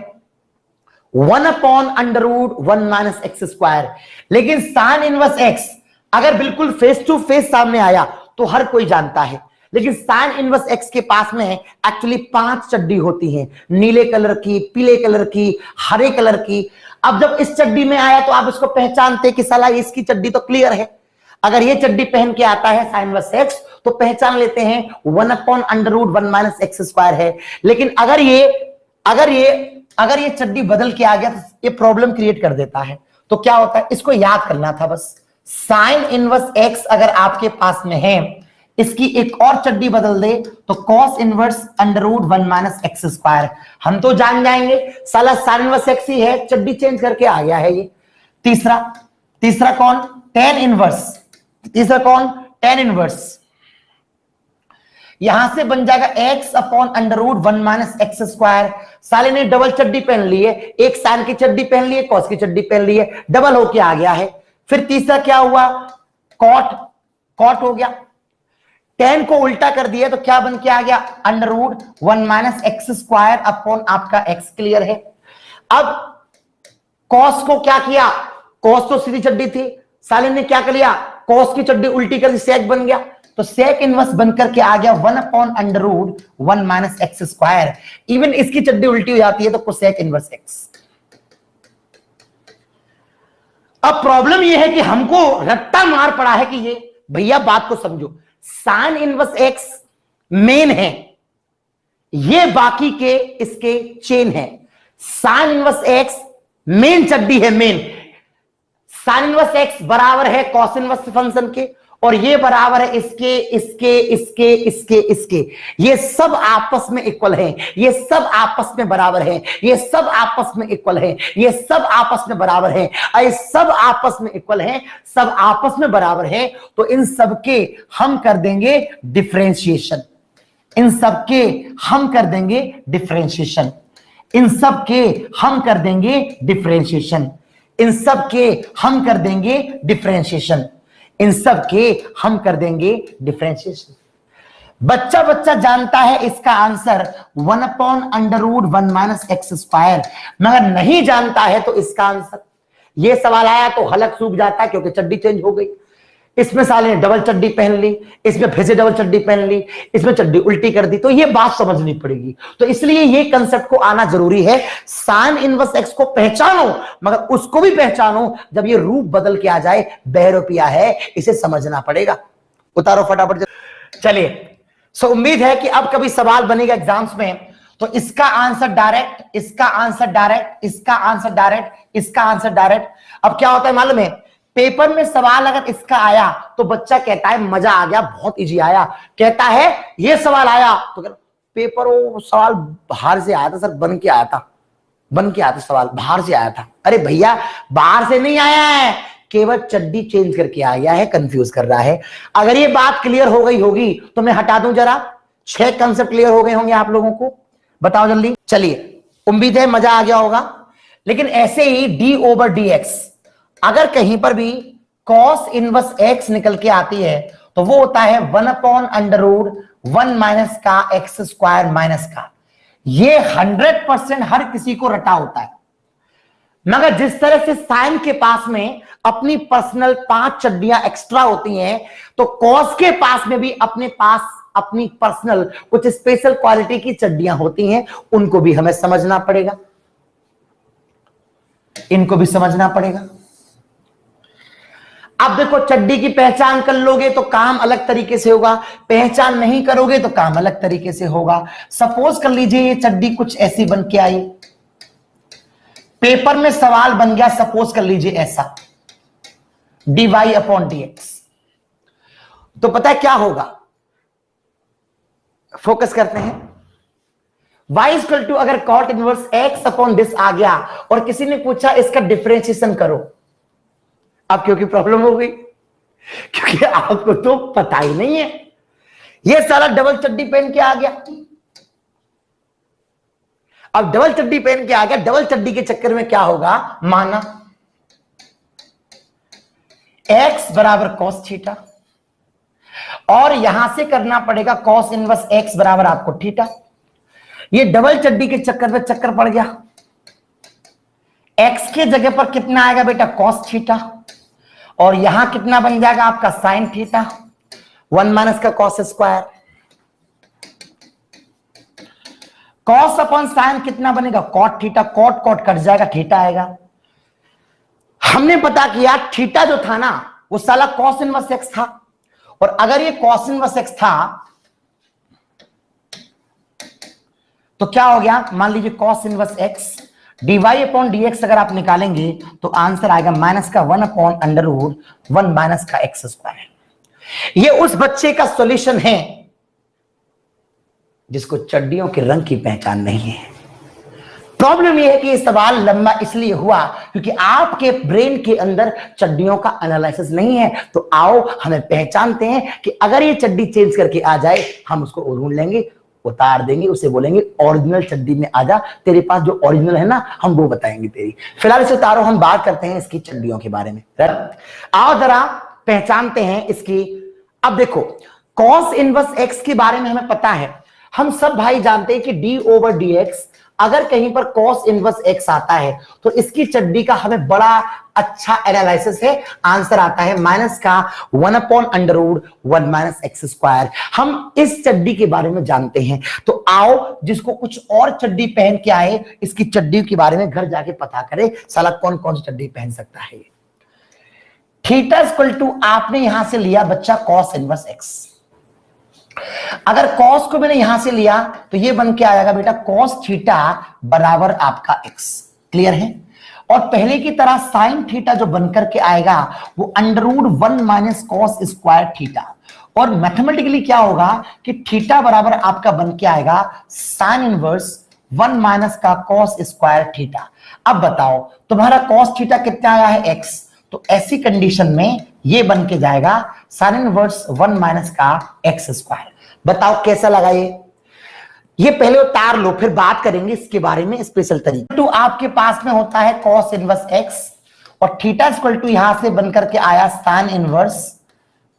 S1: 1 upon under root 1 minus x square. लेकिन साइन इनवर्स एक्स अगर बिल्कुल फेस टू फेस सामने आया तो हर कोई जानता है, लेकिन साइन इनवर्स एक्स के पास में एक्चुअली 5 चड्डी होती हैं, नीले कलर की, पीले कलर की, हरे कलर की। अब जब इस चड्डी में आया तो आप इसको पहचानते कि साला इसकी चड्डी तो क्लियर है। अगर ये चड्डी पहन के आता है साइन इनवर्स एक्स तो पहचान लेते हैं 1 upon under root 1 minus x square है। लेकिन अगर ये चड्डी बदल के आ गया तो ये प्रॉब्लम क्रिएट कर देता है। तो क्या होता है, इसको याद करना था बस। साइन इनवर्स एक्स अगर आपके पास में है, इसकी एक और चड्डी बदल दे तो cos inverse under root 1 minus x square. हम तो जान जाएंगे साला साइन इनवर्स एक्स ही है, चड्डी चेंज करके आ गया है ये। तीसरा कौन, टेन इनवर्स। तीसरा कौन, टेन इनवर्स। यहां से बन जाएगा x upon under root 1 minus x square. साले ने डबल चड्डी पहन ली है, एक साइन की चड्डी पहन ली है, कॉस की चड्डी पहन ली है, डबल होके आ गया है। फिर तीसरा क्या हुआ, कॉट हो गया। 10 को उल्टा कर दिया तो क्या बन के आ गया, under root 1 minus x square upon आपका एक्स। क्लियर है। अब कॉस को क्या किया, कॉस तो सीधी चड्डी थी, सालिन ने क्या कर लिया, कॉस की चड्डी उल्टी कर दी, सेक बन गया। तो सेक इनवर्स बनकर के आ गया 1 upon under root 1 minus x square. Even इसकी चड्डी उल्टी हो जाती है तो कोसेक इनवर्स एक्स। अब प्रॉब्लम यह है कि हमको रट्टा मार पड़ा है कि ये, भैया बात को समझो, साइन इनवर्स एक्स मेन है, ये बाकी के इसके चेन है। साइन इनवर्स एक्स मेन चड्डी है, मेन। साइन इनवर्स एक्स बराबर है कॉस इनवर्स फंक्शन के, और ये बराबर है इसके इसके इसके इसके इसके। ये सब आपस में इक्वल हैं, ये सब आपस में बराबर हैं, ये सब आपस में इक्वल हैं, ये सब आपस में बराबर हैं, ये सब आपस में इक्वल हैं, सब आपस में बराबर हैं। तो इन सब के हम कर देंगे डिफरेंशिएशन, इन सब के हम कर देंगे डिफरेंशिएशन, इन सब के हम कर देंगे डिफरेंशिएशन, इन सब के हम कर देंगे डिफरेंशिएशन, इन सब के हम कर देंगे डिफरेंशिएशन। बच्चा बच्चा जानता है इसका answer 1 upon under root 1 minus x square, मगर नहीं जानता है तो इसका आंसर, ये सवाल आया तो हलक सूख जाता है क्योंकि चड्डी चेंज हो गई। इसमें साले ने डबल चड्डी पहन ली, इसमें फिर से डबल चड्डी पहन ली, इसमें चड्डी उल्टी कर दी, तो ये बात समझनी पड़ेगी। तो इसलिए ये कंसेप्ट को आना जरूरी है। साइन इनवर्स एक्स को पहचानो, मगर उसको भी पहचानो जब ये रूप बदल के आ जाए, बहरूपिया है, इसे समझना पड़ेगा। उतारो फटाफट। चलिए, सो उम्मीद है कि अब कभी सवाल बनेगा एग्जाम्स में तो इसका आंसर डायरेक्ट, इसका आंसर डायरेक्ट, इसका आंसर डायरेक्ट, इसका आंसर डायरेक्ट। अब क्या होता है मालूम है, पेपर में सवाल अगर इसका आया तो बच्चा कहता है मजा आ गया, बहुत इजी आया। कहता है ये सवाल आया तो पेपर वो सवाल बाहर से आया था सर, बन के आया था, बन के आया था सवाल, बाहर से आया था। अरे भैया बाहर से नहीं आया है, केवल चड्डी चेंज करके आया है, कंफ्यूज कर रहा है। अगर ये बात क्लियर हो गई होगी तो मैं हटा दूं जरा, 6 कंसेप्ट क्लियर हो गए होंगे आप लोगों को, बताओ जल्दी। चलिए, उम्मीद है मजा आ गया होगा। लेकिन ऐसे ही डी ओवर डी एक्स, अगर कहीं पर भी cos इनवर्स x निकल के आती है तो वो होता है 1 अपॉन अंडर रूट 1 माइनस का एक्स स्क्वायर माइनस का। ये 100% हर किसी को रटा होता है, मगर जिस तरह से साइन के पास में अपनी पर्सनल 5 चड्डियां एक्स्ट्रा होती हैं, तो cos के पास में भी अपने पास अपनी पर्सनल कुछ स्पेशल क्वालिटी की चड्डियां होती हैं, उनको भी हमें समझना पड़ेगा, इनको भी समझना पड़ेगा। अब देखो, चड्डी की पहचान कर लोगे तो काम अलग तरीके से होगा, पहचान नहीं करोगे तो काम अलग तरीके से होगा। सपोज कर लीजिए ये चड्डी कुछ ऐसी बन के आई, पेपर में सवाल बन गया, सपोज कर लीजिए ऐसा dy अपॉन dx, तो पता है क्या होगा, फोकस करते हैं। y इक्वल टू अगर cot inverse x upon this आ गया और किसी ने पूछा इसका डिफरेंशिएशन करो, अब क्योंकि प्रॉब्लम हो गई, क्योंकि आपको तो पता ही नहीं है। ये सारा डबल चड्डी पहन के आ गया, अब डबल चड्डी पहन के आ गया, डबल चड्डी के चक्कर में क्या होगा, माना x बराबर cos थीटा, और यहां से करना पड़ेगा cos इनवर्स x बराबर आपको थीटा। ये डबल चड्डी के चक्कर में चक्कर पड़ गया, x के जगह पर कितना आएगा बेटा, cos थीटा, और यहां कितना बन जाएगा आपका साइन थीटा, 1 माइनस का cos square. cos upon sine कितना बनेगा, cot theta, cot cot cut जाएगा, थीटा आएगा। हमने पता किया थीटा जो था ना वो साला cos इनवर्स x था, और अगर ये cos इनवर्स x था तो क्या हो गया, मान लीजिए cos इनवर्स x dy अपॉन dx अगर आप निकालेंगे तो आंसर आएगा माइनस का 1 अपॉन अंडर रूट 1 माइनस का एक्स स्क्वायर। ये उस बच्चे का सॉल्यूशन है जिसको चड्डियों के रंग की पहचान नहीं है। प्रॉब्लम यह है कि ये सवाल लंबा इसलिए हुआ क्योंकि आपके ब्रेन के अंदर चड्डियों का एनालिसिस नहीं है। तो आओ हमें पहचानते हैं कि अगर ये चड्डी चेंज करके आ जाए हम उसको ढूंढ लेंगे, उतार देंगे, उसे बोलेंगे ओरिजिनल चड्डी में आजा, तेरे पास जो ओरिजिनल है ना हम वो बताएंगे तेरी। फिलहाल इसे उतारो, हम बात करते हैं इसकी चड्डियों के बारे में। आओ जरा पहचानते हैं इसकी। अब देखो कॉस इनवर्स एक्स के बारे में हमें पता है, हम सब भाई जानते हैं कि डी ओवर डी एक्स, अगर कहीं पर कॉस इनवर्स एक्स आता है तो इसकी चड्डी का हमें बड़ा अच्छा एनालिसिस है, आंसर आता है माइनस का 1/√1 माइनस एक्स स्क्वायर। हम इस चड्डी के बारे में जानते हैं, तो आओ जिसको कुछ और चड्डी पहन के आए इसकी चड्डी के बारे में घर जाके पता करे, साला कौन कौन सी चड्डी पहन सकता है। थीटा इक्वल टू आपने यहां से लिया बच्चा कॉस इनवर्स एक्स, अगर कॉस को मैंने यहां से लिया तो ये बन के आएगा बेटा कॉस थीटा बराबर आपका एक्स। क्लियर है? और पहले की तरह साइन थीटा जो बनकर के आएगा वो √1 माइनस कॉस स्क्वायर थीटा, और मैथमेटिकली क्या होगा कि थीटा बराबर आपका बन के आएगा साइन इनवर्स 1 माइनस का कॉस स्क्वायर थीटा। अब बताओ तुम्हारा कॉस थीटा कितना आया है एक्स, तो ऐसी कंडीशन में ये बन के जाएगा साइन इनवर्स 1 माइनस का एक्स स्क्वायर। बताओ कैसा लगा ये पहले उतार लो फिर बात करेंगे इसके बारे में स्पेशल तरीके। तो आपके पास में होता है कॉस इनवर्स एक्स और थीटा इक्वल टू यहां से बनकर के आया sign inverse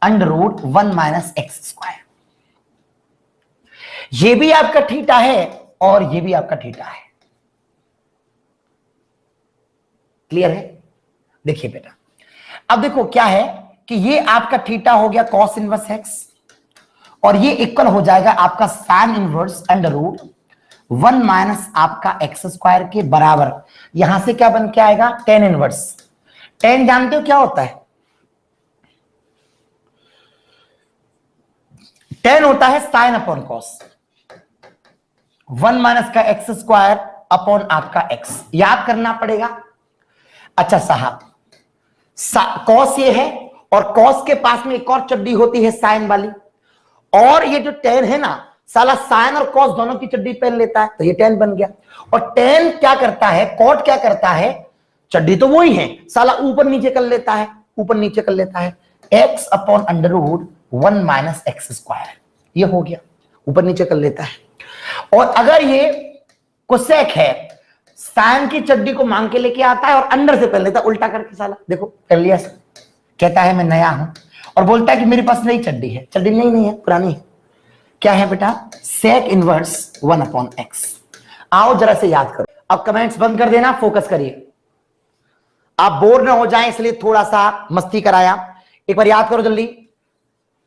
S1: √1 minus x square. ये भी आपका थीटा है और ये भी आपका थीटा है। क्लियर है? देखिए बेटा, अब देखो क्या है कि ये आपका थीटा हो गया कॉस इनवर्स एक्स और ये इक्वल हो जाएगा आपका साइन इनवर्स √1 माइनस आपका एक्स स्क्वायर के बराबर। यहां से क्या बन के आएगा टेन इनवर्स। टेन जानते हो क्या होता है? टेन होता है साइन अपॉन कॉस, 1 माइनस का एक्स स्क्वायर अपॉन आपका एक्स। याद करना पड़ेगा। अच्छा साहब, कॉस ये है और कॉस के पास में एक और चड्डी होती है साइन वाली, और ये जो टेन है ना साला साइन और कॉस दोनों की चड्डी पहन लेता है, तो ये टेन बन गया। और टेन क्या करता है, कॉट क्या करता है, चड्डी तो वही है साला ऊपर नीचे कर लेता है, ऊपर नीचे कर लेता है x upon √1 minus x square. ये हो गया, ऊपर नीचे कर लेता है। और अगर ये कोसेक है, साइन की चड्डी को मांग के लेके आता है और अंदर से पहन लेता है उल्टा करके, साला देखो कर लिया। कहता है मैं नया हूं और बोलता है कि मेरे पास नई चड्डी है। चड्डी नहीं है, पुरानी है। क्या है बेटा? Sec inverse 1/x। आओ जरा से याद करो। अब कमेंट्स बंद कर देना, फोकस करिए, आप बोर ना हो जाएं इसलिए थोड़ा सा मस्ती कराया। एक बार याद करो जल्दी।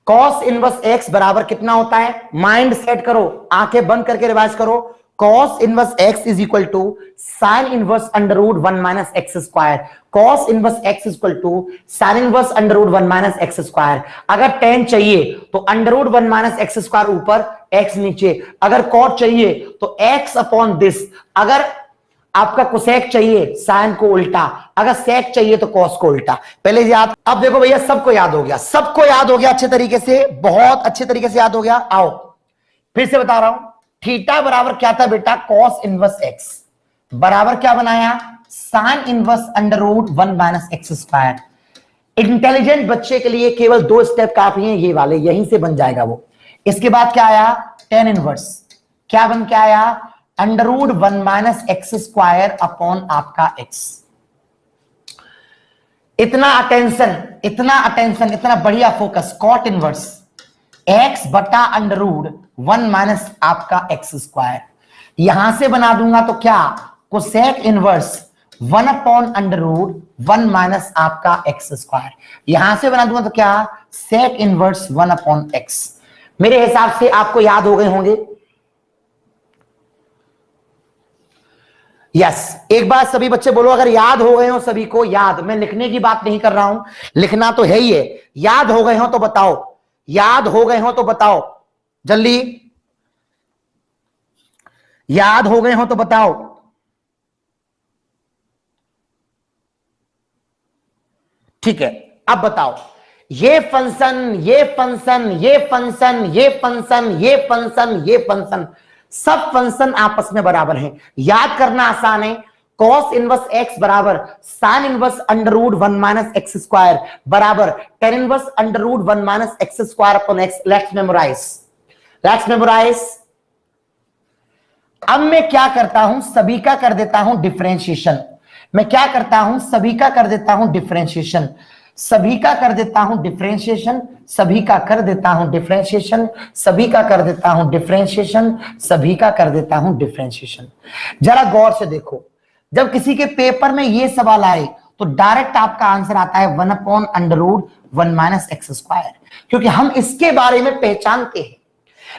S1: कॉस इनवर्स x बराबर कितना होता है? माइंड सेट करो, आंखें बंद करके रिवाइज करो। Cos inverse x is equal to sine inverse √1 minus x square. Cos inverse x is equal to sine inverse √1 minus x square. अगर टेन चाहिए तो √1 माइनस एक्स स्क्वायर ऊपर, x नीचे। अगर कॉट चाहिए तो x अपॉन दिस। अगर आपका कोसेक चाहिए साइन को उल्टा, अगर सेक चाहिए तो कॉस को उल्टा। पहले याद। अब देखो भैया सबको याद हो गया, सबको याद हो गया अच्छे तरीके से, बहुत अच्छे तरीके से याद हो गया। आओ फिर से बता रहा हूं, थीटा बराबर क्या था बेटा? कॉस इनवर्स एक्स बराबर क्या बनाया? Sign inverse √1 minus x square. Intelligent बच्चे के लिए केवल 2 स्टेप काफी हैं, ये वाले, यहीं से बन जाएगा वो। इसके बाद क्या आया? Tan inverse. क्या बन के आया? √1 माइनस एक्स स्क्वायर अपॉन आपका एक्स। इतना अटेंशन, इतना अटेंशन, इतना बढ़िया फोकस। कॉट इनवर्स x बटा √1 माइनस आपका एक्स स्क्वायर। यहां से बना दूंगा तो क्या? कोसेक इनवर्स 1/√1 माइनस आपका एक्स स्क्वायर। यहां से बना दूंगा तो क्या? Sec inverse 1/x। मेरे हिसाब से आपको याद हो गए होंगे। यस, एक बार सभी बच्चे बोलो अगर याद हो गए हो सभी को। याद, मैं लिखने की बात नहीं कर रहा हूं, लिखना तो है ही है। याद हो गए हो तो बताओ, याद हो गए हो तो बताओ जल्दी। याद हो गए हो तो बताओ। ठीक है, अब बताओ। ये फंक्शन, ये फंक्शन, ये फंक्शन, ये फंक्शन, ये फंक्शन, ये फंक्शन, सब फंक्शन आपस में बराबर हैं। याद करना आसान है। कॉस इनवर्स एक्स बराबर sine inverse √1 minus x square बराबर tan inverse √1 minus x square upon x. Let's memorise, let's memorise. अब मैं क्या करता हूं? सभी का कर देता हूं डिफरेंशिएशन। मैं क्या करता हूं? सभी का कर देता हूं डिफरेंशिएशन। सभी का कर देता हूं डिफरेंशिएशन, सभी का कर देता हूं डिफरेंशिएशन, सभी का कर देता हूं डिफरेंशिएशन, सभी का कर देता हूं डिफरेंशिएशन। जरा गौर से देखो, जब किसी के पेपर में ये सवाल आए तो डायरेक्ट आपका आंसर आता है 1/√1 - x², क्योंकि हम इसके बारे में पहचानते हैं।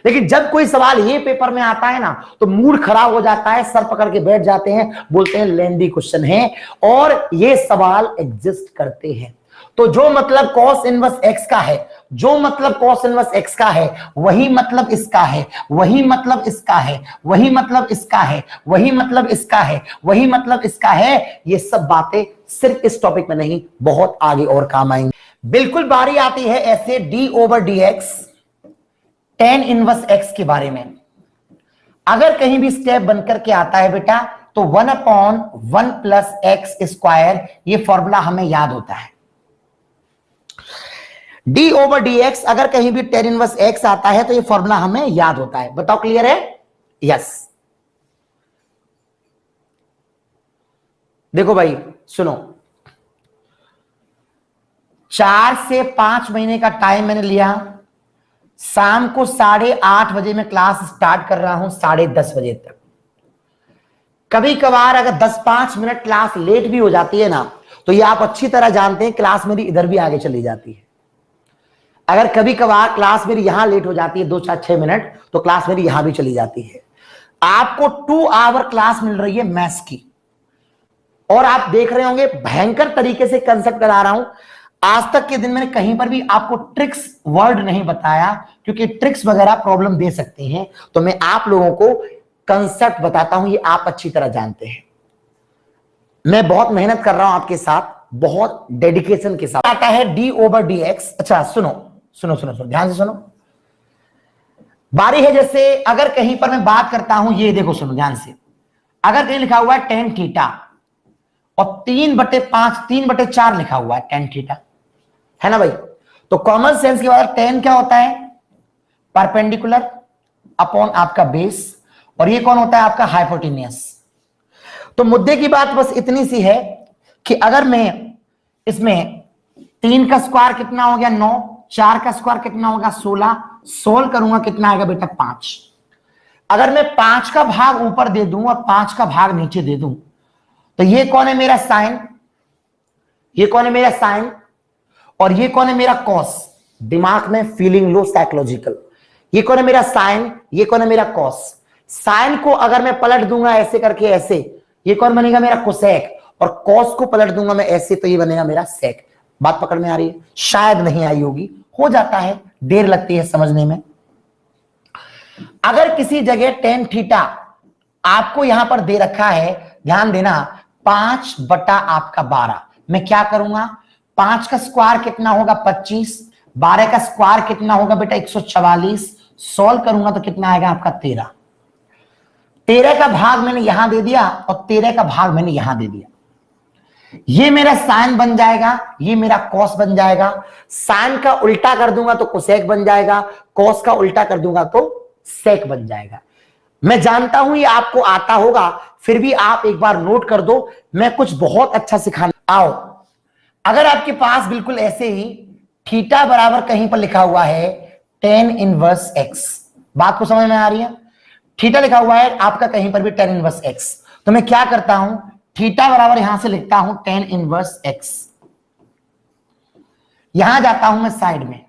S1: लेकिन जब कोई सवाल ये पेपर में आता है ना तो मूड खराब हो जाता है, सर पकड़ के बैठ जाते हैं, बोलते हैं लेंदी क्वेश्चन है और ये सवाल एग्जिस्ट करते हैं। तो जो मतलब cos इनवर्स x का है, जो मतलब cos इनवर्स x का है, वही मतलब इसका है, वही मतलब इसका है, वही मतलब इसका है, वही मतलब इसका है, वही मतलब इसका है। ये सब बातें सिर्फ इस टॉपिक में नहीं, बहुत आगे और काम आएंगे। बिल्कुल बारी आती है ऐसे d/dx tan इनवर्स x के बारे में। अगर कहीं भी स्टेप बनकर के आता है बेटा तो 1/1 + x², ये फॉर्मूला हमें याद होता है। d/dx अगर कहीं भी tan इनवर्स x आता है तो ये फॉर्मूला हमें याद होता है। बताओ क्लियर है? यस। देखो भाई सुनो, 4 से 5 महीने का टाइम मैंने लिया, शाम को 8:30 बजे में क्लास स्टार्ट कर रहा हूं 10:30 बजे तक। कभी कभार अगर 10-5 मिनट क्लास लेट भी हो जाती है ना तो ये आप अच्छी तरह जानते हैं, क्लास मेरी इधर भी आगे चली जाती है। अगर कभी कभार क्लास मेरी यहां लेट हो जाती है 2-4-6 मिनट तो क्लास मेरी यहां भी चली जाती है। आपको 2 आवर क्लास मिल रही है मैथ्स की, और आप देख रहे होंगे भयंकर तरीके से कंसेप्ट करा रहा हूं। आज तक के दिन मैंने कहीं पर भी आपको ट्रिक्स वर्ड नहीं बताया, क्योंकि ट्रिक्स वगैरह प्रॉब्लम दे सकते हैं। तो मैं आप लोगों को कंसेप्ट बताता हूं, ये आप अच्छी तरह जानते हैं। मैं बहुत मेहनत कर रहा हूं आपके साथ, बहुत डेडिकेशन के साथ। आता है d/dx। अच्छा सुनो सुनो सुनो सुनो, ध्यान से सुनो। बारी है जैसे अगर कहीं पर मैं बात करता हूं, ये देखो सुनो ध्यान से, अगर कहीं लिखा हुआ है tan थीटा और 3/5 3/4 लिखा हुआ है tan थीटा, है ना भाई? तो कॉमन सेंस के बाद tan क्या होता है? परपेंडिकुलर अपॉन आपका बेस, और ये कौन होता है? आपका हाइपोटेन्यूस। तो मुद्दे की बात बस इतनी सी है कि अगर मैं इसमें 3 का स्क्वायर कितना हो गया 9, 4 का स्क्वायर कितना होगा 16, सोल्व करूंगा कितना आएगा बेटा 5। अगर मैं 5 का भाग ऊपर दे दूं और 5 का भाग नीचे दे दूं तो ये कौन है मेरा साइन, ये कौन है मेरा साइन, और ये कौन है मेरा कॉस। दिमाग में फीलिंग लो साइकोलॉजिकल, ये कौन है मेरा साइन, ये कौन है मेरा कॉस। साइन को अगर मैं पलट दूंगा ऐसे करके ऐसे, ये कौन बनेगा मेरा कोसेक, और कॉस को पलट दूंगा मैं ऐसे तो ये बनेगा मेरा सेक। बात पकड़ में आ रही है? शायद नहीं आई होगी, हो जाता है, देर लगती है समझने में। अगर किसी जगह tan थीटा आपको यहां पर दे रखा है, ध्यान देना, 5/12, मैं क्या करूंगा, 5 का स्क्वायर कितना होगा 25, 12 का स्क्वायर कितना होगा बेटा 144, सॉल्व करूंगा तो कितना आएगा आपका 13। 13 का भाग मैंने यहां दे दिया और 13 का भाग मैंने यहां दे दिया। ये मेरा साइन बन जाएगा, ये मेरा कॉस बन जाएगा। साइन का उल्टा कर दूंगा तो कोसेक बन जाएगा, कॉस का उल्टा कर दूंगा तो सेक बन जाएगा। मैं जानता हूं ये आपको आता होगा, फिर भी आप एक बार नोट कर दो, मैं कुछ बहुत अच्छा सिखाने आओ। अगर आपके पास बिल्कुल ऐसे ही थीटा बराबर कहीं पर लिखा हुआ है tan इनवर्स x, बात को समझ में आ रही है? थीटा लिखा हुआ है आपका कहीं पर भी tan इनवर्स x, तो मैं क्या करता हूं, थीटा बराबर यहां से लिखता हूं tan इनवर्स x, यहां जाता हूं मैं साइड में,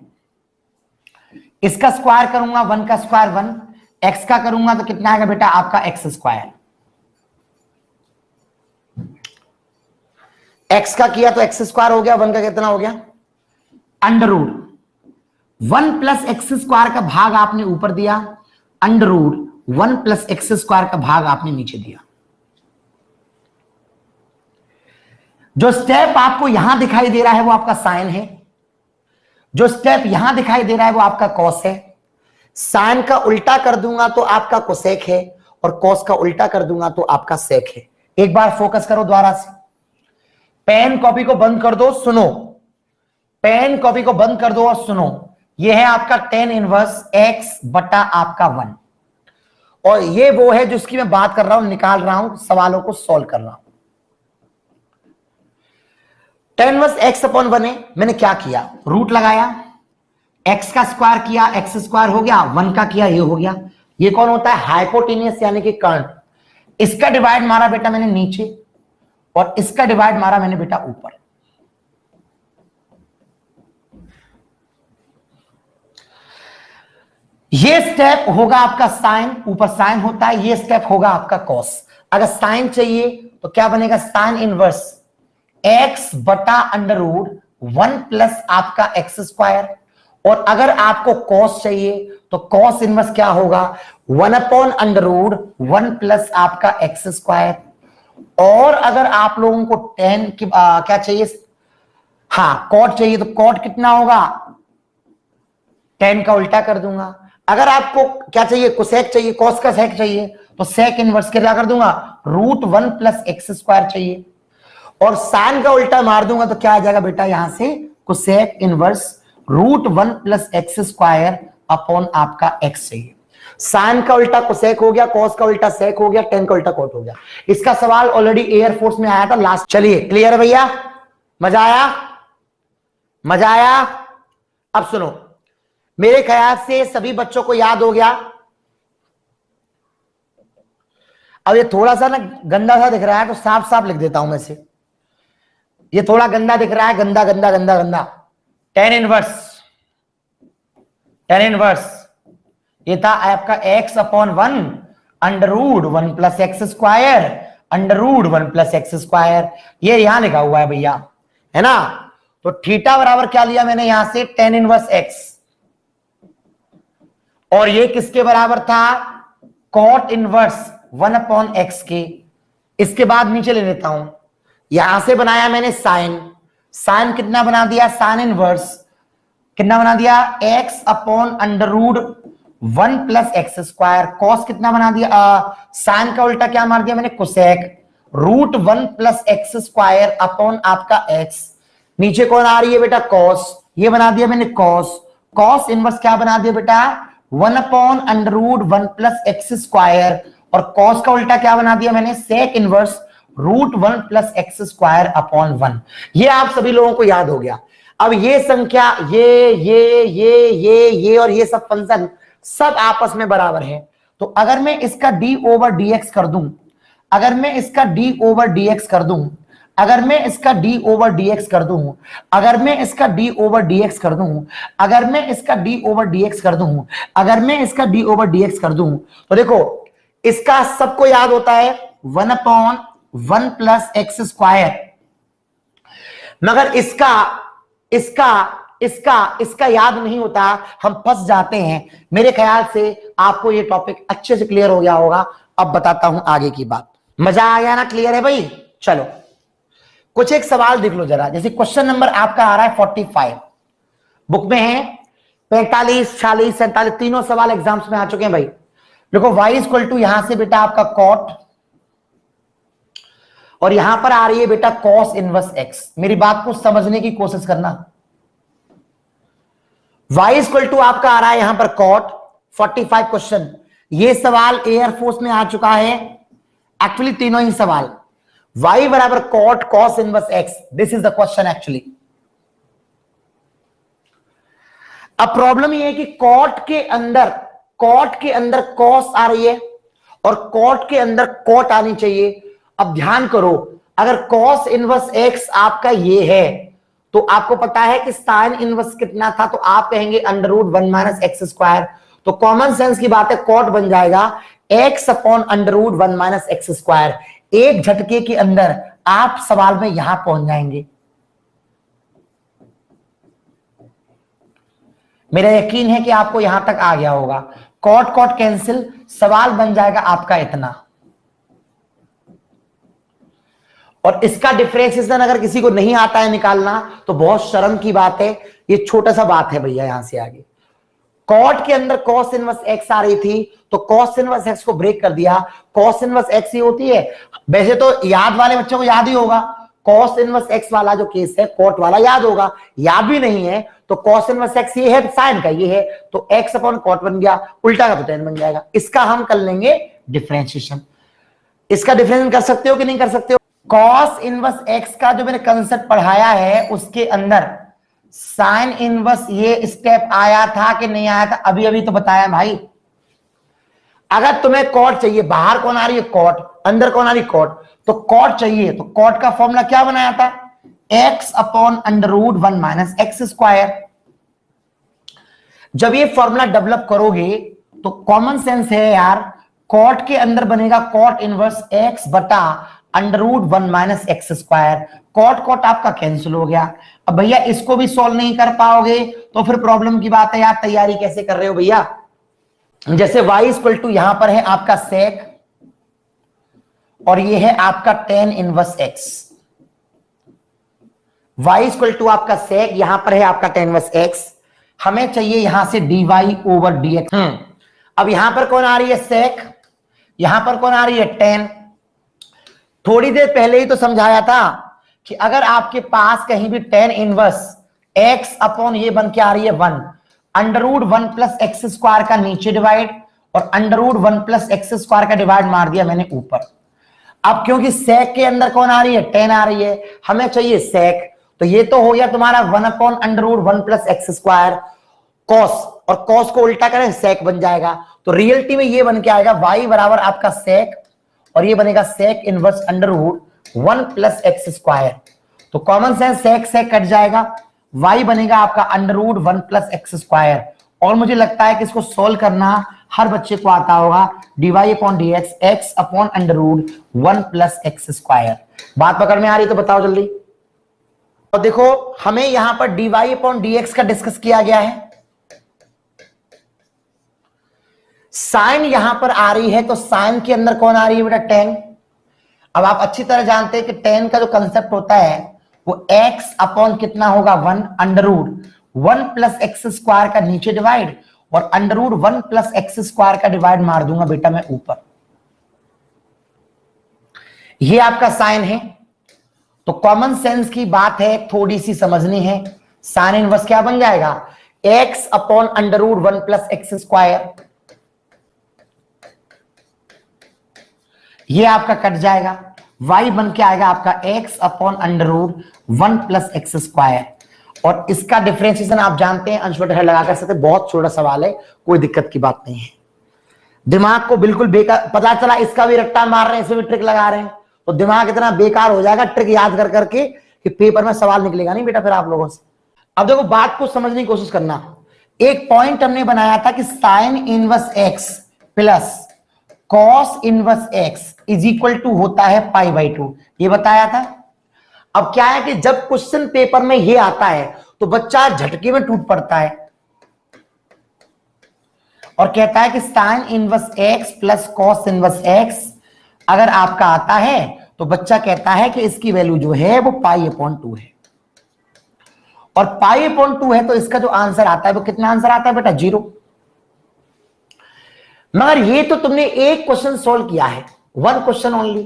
S1: इसका स्क्वायर करूंगा 1 का स्क्वायर 1, x का करूंगा तो कितना आएगा बेटा आपका x²। x का किया तो x² हो गया, 1 का कितना हो गया √1 + x² का भाग आपने ऊपर दिया, √1 + x² का भाग आपने नीचे दिया। जो स्टेप आपको यहां दिखाई दे रहा है वो आपका साइन है, जो स्टेप यहां दिखाई दे रहा है वो आपका कॉस है। साइन का उल्टा कर दूंगा तो आपका कोसेक है, और कॉस का उल्टा कर दूंगा तो आपका सेक है। एक बार फोकस करो दोबारा से, पेन कॉपी को बंद कर दो, सुनो, पेन कॉपी को बंद कर दो और सुनो। यह है आपका tan इनवर्स x बटा आपका 1, और ये वो है जिसकी मैं बात कर रहा हूं, निकाल रहा हूं, सवालों को सॉल्व कर रहा हूं। tan इनवर्स x अपॉन 1 है, मैंने क्या किया, रूट लगाया, x का स्क्वायर किया, x स्क्वायर हो गया, 1 का किया, ये हो गया। ये कौन होता है, हाइपोटेनियस यानी कि कर्ण। इसका डिवाइड मारा बेटा मैंने नीचे, और इसका डिवाइड मारा मैंने बेटा ऊपर। ये स्टेप होगा आपका साइन, ऊपर साइन होता है, ये स्टेप होगा आपका कॉस। अगर साइन चाहिए तो क्या बनेगा, साइन इनवर्स x बटा अंडर रूट 1 प्लस आपका एक्स स्क्वायर। और अगर आपको कॉस चाहिए तो कॉस इनवर्स क्या होगा, 1 अपॉन अंडर रूट 1 प्लस आपका एक्स स्क्वायर। और अगर आप लोगों को टेन की क्या चाहिए, हाँ कॉट चाहिए, तो कॉट कितना होगा, 10 का उल्टा कर दूंगा। अगर आपको क्या चाहिए, कोसेक चाहिए, कॉस का सेक चाहिए, तो सेक इनवर्स के क्या कर दूंगा, रूट 1 प्लस एक्स स्क्वायर चाहिए। और साइन का उल्टा मार दूंगा तो क्या आ जाएगा बेटा, यहां से cosec inverse root 1 plus x square upon आपका एक्स चाहिए। साइन का उल्टा कोसेक हो गया, कॉस का उल्टा सेक हो गया, टेन का उल्टा कॉट हो गया। इसका सवाल ऑलरेडी एयरफोर्स में आया था लास्ट। चलिए क्लियर है भैया, मजा आया, मजा आया। अब सुनो, मेरे ख्याल से सभी बच्चों को याद हो गया। अब ये थोड़ा सा ना गंदा सा दिख रहा है तो साफ साफ लिख देता हूं मैं से, ये थोड़ा गंदा दिख रहा है, गंदा गंदा गंदा गंदा। टेन इनवर्स ये था आपका x upon 1 under root 1 plus x square, under root 1 plus x square, ये यहां लिखा हुआ है भैया, है ना। तो थीटा बराबर क्या लिया मैंने यहां से, टेन इनवर्स x। और ये किसके बराबर था, कॉट इनवर्स 1 अपॉन एक्स के। इसके बाद नीचे ले लेता हूं, यहां से बनाया मैंने साइन, साइन कितना बना दिया, साइन इनवर्स कितना बना दिया, x upon under root 1 plus x square. Cos कितना बना दिया, साइन का उल्टा क्या मार दिया मैंने, cosec root 1 plus x square upon आपका x। नीचे कौन आ रही है बेटा, कॉस, ये बना दिया मैंने कॉस। कॉस इनवर्स क्या बना दिया बेटा, 1 upon under root 1 plus x square. और कॉस का उल्टा क्या बना दिया मैंने, sec inverse root 1 plus x square upon 1। ये आप सभी लोगों को याद हो गया। अब ये संख्या, ये और ये सब फंक्शन सब आपस में बराबर है। तो अगर मैं इसका d ओवर dx कर दूं, अगर मैं इसका d ओवर dx कर दूं, अगर मैं इसका d ओवर dx कर दूं, अगर मैं इसका d ओवर dx कर दूं, अगर मैं इसका d ओवर dx कर दूं, अगर मैं इसका d ओवर dx कर दूं, तो देखो इसका सबको याद होता है 1 अपॉन 1 प्लस एक्स स्क्वायर। मगर इसका इसका इसका इसका याद नहीं होता, हम फंस जाते हैं। मेरे ख्याल से आपको ये टॉपिक अच्छे से क्लियर हो गया होगा। अब बताता हूं आगे की बात। मजा आ गया ना, क्लियर है भाई। चलो कुछ एक सवाल देख लो जरा। जैसे क्वेश्चन नंबर आपका आ रहा है 45, बुक में है 45, 46, 47 तीनों सवाल एग्जाम्स में आ चुके हैं भाई। देखो y इक्वल टू यहां से बेटा आपका कॉट, और यहां पर आ रही है बेटा कॉस इनवर्स x। मेरी बात को समझने की कोशिश करना। y इक्वल टू आपका आ रहा है यहां पर कॉट 45 क्वेश्चन। ये सवाल एयरफोर्स में आ चुका है, एक्चुअली तीनों ही सवाल। y बराबर cot cos inverse x, this is the question actually. अब प्रॉब्लम ये है कि कॉट के अंदर कॉस आ रही है और कॉट के अंदर कॉट आनी चाहिए। अब ध्यान करो, अगर कॉस इनवर्स x आपका ये है तो आपको पता है कि साइन इनवर्स कितना था, तो आप कहेंगे under root 1 minus x square. तो कॉमन सेंस की बात है, कॉट बन जाएगा x upon under root 1 minus x square. एक झटके के अंदर आप सवाल में यहां पहुंच जाएंगे। मेरा यकीन है कि आपको यहां तक आ गया होगा। कॉट कॉट कैंसिल, सवाल बन जाएगा आपका इतना। और इसका डिफरेंशिएशन अगर किसी को नहीं आता है निकालना तो बहुत शर्म की बात है। ये छोटा सा बात है भैया। यहां से आगे कॉट के अंदर कॉस इनवर्स एक्स आ रही थी तो कॉस इनवर्स एक्स को ब्रेक कर दिया। कॉस इनवर्स एक्स ही होती है। वैसे तो याद वाले बच्चों को याद ही होगा, कॉस इनवर्स एक्स वाला जो केस है कॉट वाला याद होगा। याद भी नहीं है तो कॉस इनवर्स एक्स ये है, साइन का ये है, तो एक्स अपॉन कॉट बन गया, उल्टा का तो टेन बन जाएगा। इसका हम कर लेंगे डिफरेंशिएशन। इसका डिफरेंशिएशन कर सकते हो कि नहीं कर सकते हो? कॉस इनवर्स एक्स का जो मैंने कंसेप्ट पढ़ाया है उसके अंदर साइन इनवर्स ये स्टेप आया था कि नहीं आया था? अभी अभी तो बताया भाई। अगर तुम्हें कॉट चाहिए, बाहर कौन आ रही है कॉट, अंदर कौन आ रही है कॉट, तो कॉट चाहिए तो कॉट का फॉर्मूला क्या बनाया था? x upon under root 1 minus x square. जब ये फॉर्मूला डेवलप करोगे तो कॉमन सेंस है यार, कॉट के अंदर बनेगा कॉट इनवर्स x बटा under root 1 minus x square. Cot cot आपका कैंसिल हो गया। अब भैया इसको भी सॉल्व नहीं कर पाओगे तो फिर प्रॉब्लम की बात है यार, तैयारी कैसे कर रहे हो भैया? जैसे y इक्वल टू यहां पर है आपका सेक और ये है आपका tan inverse x। y equal to आपका सेक, यहां पर है आपका टेन इनवर्स x। हमें चाहिए यहां से dy ओवर dx। अब यहां पर कौन आ रही है सेक, यहां पर कौन आ रही है टेन। थोड़ी देर पहले ही तो समझाया था कि अगर आपके पास कहीं भी टेन इनवर्स x अपॉन ये बन के आ रही है 1, under root 1 plus x square का नीचे डिवाइड और under root 1 plus x square का डिवाइड मार दिया मैंने ऊपर। अब क्योंकि सेक के अंदर कौन आ रही है टेन आ रही है, हमें चाहिए सेक, तो ये तो हो गया तुम्हारा 1 upon under root 1 plus x square cos, और कॉस को उल्टा करें सेक बन जाएगा। तो रियलिटी में ये बन के आएगा y बराबर आपका सेक और ये बनेगा sec inverse under root 1 plus x square. तो common sense sec sec cut जाएगा, y बनेगा आपका under root 1 plus x square. और मुझे लगता है कि इसको सोल्व करना हर बच्चे को आता होगा, dy अपॉन dx x upon under root 1 plus x square. बात पकड़ में आ रही तो बताओ जल्दी। और देखो हमें यहां पर dy अपॉन dx का डिस्कस किया गया है, साइन यहां पर आ रही है तो साइन के अंदर कौन आ रही है बेटा टेन। अब आप अच्छी तरह जानते हैं कि टेन का जो कंसेप्ट होता है वो x अपॉन कितना होगा 1 under root 1 plus x square का नीचे डिवाइड और under root 1 plus x square का डिवाइड मार दूंगा बेटा मैं ऊपर। ये आपका साइन है तो कॉमन सेंस की बात है, थोड़ी सी समझनी है। साइन इनवर्स क्या बन जाएगा x upon under root 1 plus x square, ये आपका कट जाएगा, y बन के आएगा आपका x upon under root 1 plus x square. और इसका डिफरेंशिएशन आप जानते हैं अंश बटा लगा कर सकते, बहुत छोटा सवाल है, कोई दिक्कत की बात नहीं है। दिमाग को बिल्कुल बेकार, पता चला इसका भी रट्टा मार रहे हैं, इसमें भी ट्रिक लगा रहे हैं, तो दिमाग इतना बेकार हो जाएगा ट्रिक याद कर करके कि पेपर में सवाल निकलेगा नहीं बेटा फिर आप लोगों से। अब देखो बात को समझने की कोशिश करना। एक पॉइंट हमने बनाया था कि sine inverse x plus cos inverse x is equal to होता है पाई बाई 2, ये बताया था। अब क्या है कि जब क्वेश्चन पेपर में ये आता है तो बच्चा झटके में टूट पड़ता है और कहता है कि sine inverse x plus cos inverse x अगर आपका आता है तो बच्चा कहता है कि इसकी वैल्यू जो है वो पाई अपॉन 2 है, और पाई अपॉन 2 है तो इसका जो आंसर आता है वो कितना आंसर आता है बेटा 0। मगर ये तो तुमने एक क्वेश्चन सोल्व किया है, 1 क्वेश्चन ओनली।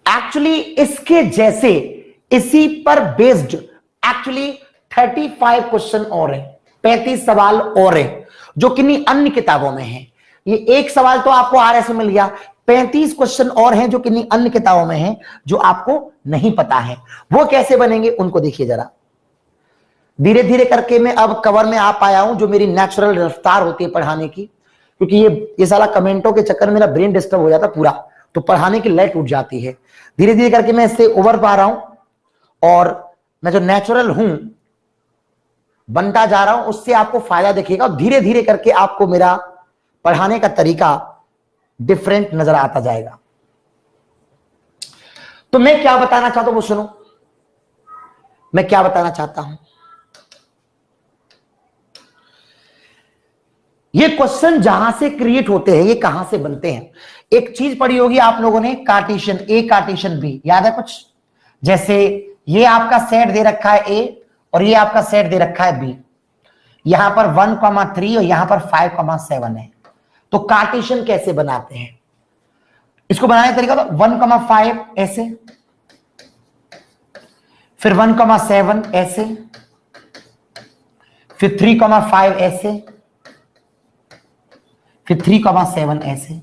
S1: एक्चुअली इसके जैसे इसी पर बेस्ड एक्चुअली 35 क्वेश्चन और है, 35 सवाल और है जो किन्हीं अन्य किताबों में है। ये एक सवाल तो आपको आरएस में मिल गया, 35 क्वेश्चन और हैं जो किन्हीं अन्य किताबों में हैं जो आपको नहीं पता है। वो कैसे बनेंगे उनको देखिए जरा। धीरे धीरे करके मैं अब कवर में आ पाया हूं, जो मेरी नेचुरल रफ्तार होती है पढ़ाने की, क्योंकि ये साला कमेंटों के चक्कर में मेरा ब्रेन डिस्टर्ब हो जाता पूरा, तो पढ़ाने की लय टूट जाती है। धीरे धीरे करके मैं इससे उबर पा रहा हूं और मैं जो नेचुरल हूं बनता जा रहा हूं, उससे आपको फायदा दिखेगा और धीरे धीरे करके आपको मेरा पढ़ाने का तरीका डिफरेंट नजर आता जाएगा। तो मैं क्या बताना चाहता हूं वो सुनो, मैं क्या बताना चाहता हूं। ये क्वेश्चन जहां से क्रिएट होते हैं, ये कहां से बनते हैं। एक चीज पढ़ी होगी आप लोगों ने, कार्टेशियन ए कार्टेशियन बी, याद है कुछ? जैसे ये आपका सेट दे रखा है ए और ये आपका सेट दे रखा है बी, यहां पर 1,3 और यहां पर 5,7 है। तो कार्टेशियन कैसे बनाते हैं, इसको बनाने का तरीका तो 1,5 ऐसे, फिर 1,7 ऐसे, फिर 3,5 ऐसे, फिर 3,7 ऐसे,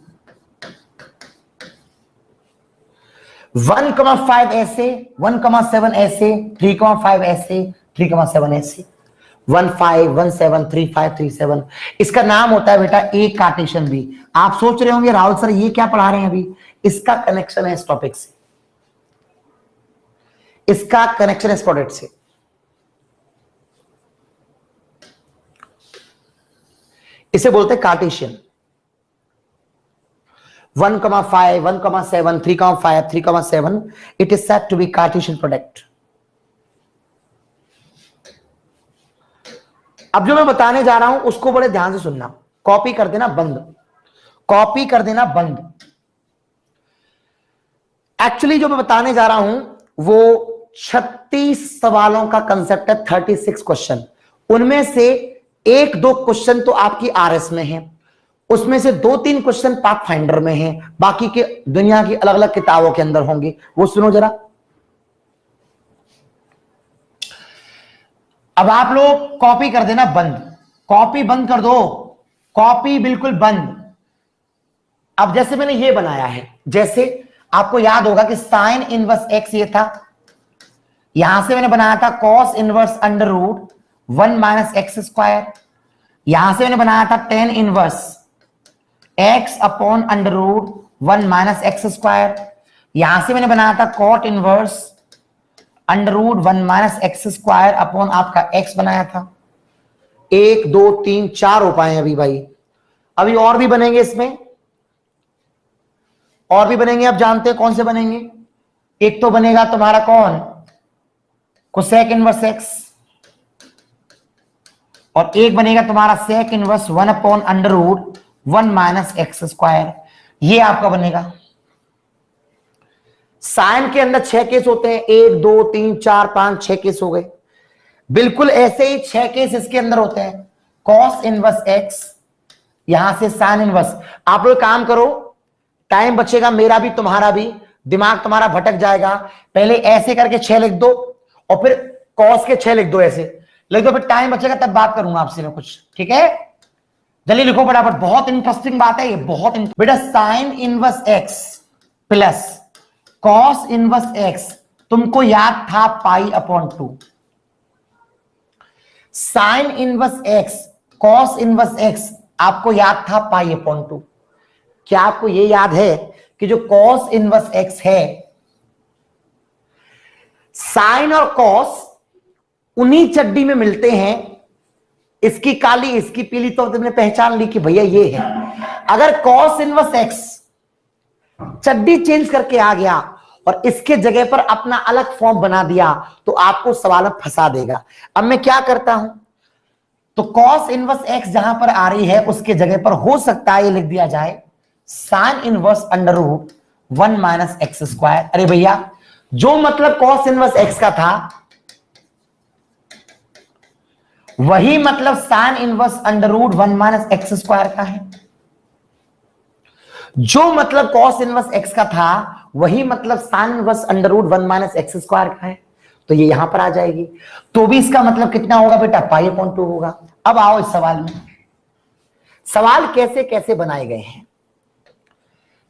S1: 1,5 ऐसे, 1,7 ऐसे, 3,5 ऐसे, 3,7 ऐसे, 1,5, 1,7, 3,5, 3,7। इसका नाम होता है बेटा ए कार्टेशियन भी। आप सोच रहे होंगे राहुल सर ये क्या पढ़ा रहे हैं अभी, इसका कनेक्शन है इस टॉपिक से, इसका कनेक्शन है इस प्रोडक्ट से। इसे बोलते हैं Cartesian. 1,5, 1,7, 3,5, 3,7, it is said to be Cartesian product. अब जो मैं बताने जा रहा हूं उसको बड़े ध्यान से सुनना, कॉपी कर देना बंद, कॉपी कर देना बंद। एक्चुअली जो मैं बताने जा रहा हूं वो 36 सवालों का कंसेप्ट है, 36 क्वेश्चन। उनमें से 1-2 क्वेश्चन तो आपकी आरएस में है, उसमें से 2-3 क्वेश्चन पाथ फाइंडर में है, बाकी के दुनिया की अलग अलग किताबों के अंदर होंगे। वो सुनो जरा। अब आप लोग कॉपी कर देना बंद, कॉपी बंद कर दो, कॉपी बिल्कुल बंद। अब जैसे मैंने ये बनाया है, जैसे आपको याद होगा कि साइन इनवर्स एक्स ये था, यहां से मैंने बनाया था cos inverse under root 1 minus x square, यहां से मैंने बनाया था tan inverse x upon under root 1 minus x square, यहां से मैंने बनाया था cot inverse under root 1 minus x square upon आपका एक्स बनाया था। 1, 2, 3, 4 हो पाए अभी भाई, अभी और भी बनेंगे, इसमें और भी बनेंगे। आप जानते हैं कौन से बनेंगे? एक तो बनेगा तुम्हारा कौन, कोसेक इनवर्स एक्स, और एक बनेगा तुम्हारा sec inverse 1 upon under root 1 minus x square. ये आपका बनेगा। साइन के अंदर 6 केस होते हैं, 1, 2, 3, 4, 5, 6 केस हो गए। बिल्कुल ऐसे ही 6 केस इसके अंदर होते हैं, कॉस इनवर्स एक्स, यहां से साइन इनवर्स। आप लोग काम करो, टाइम बचेगा मेरा भी तुम्हारा भी, दिमाग तुम्हारा भटक जाएगा। पहले ऐसे करके 6 लिख दो और फिर कॉस के 6 लिख दो, ऐसे लिख दो, फिर टाइम बचेगा तब बात करूंगा आपसे मैं कुछ, ठीक है? जल्दी लिखो फटाफट, बहुत इंटरेस्टिंग बात है ये, बहुत बेटा। Sine inverse x plus cos inverse x तुमको याद था pi upon 2। Sign inverse x cos inverse x आपको याद था पाई अपॉन 2। क्या आपको यह याद है कि जो कॉस इनवर्स एक्स है, साइन और कॉस उन्हीं चड्डी में मिलते हैं, इसकी काली इसकी पीली, तो तुमने पहचान ली कि भैया ये है। अगर कॉस इनवर्स एक्स चड्डी चेंज करके आ गया और इसके जगह पर अपना अलग फॉर्म बना दिया तो आपको सवाल में फंसा देगा। अब मैं क्या करता हूं, तो कॉस इनवर्स एक्स जहां पर आ रही है उसके जगह पर हो सकता है ये लिख दिया जाए sine inverse under root 1 minus x square. अरे भैया, जो मतलब कॉस इनवर्स एक्स का था वही मतलब sine inverse under root 1 minus x square का है। जो मतलब कॉस इनवर्स एक्स का था वही मतलब sine inverse under root 1 minus x square का है, तो ये यहां पर आ जाएगी। तो भी इसका मतलब कितना होगा बेटा, पाई अपॉन 2 होगा। अब आओ इस सवाल में, सवाल कैसे कैसे बनाए गए हैं।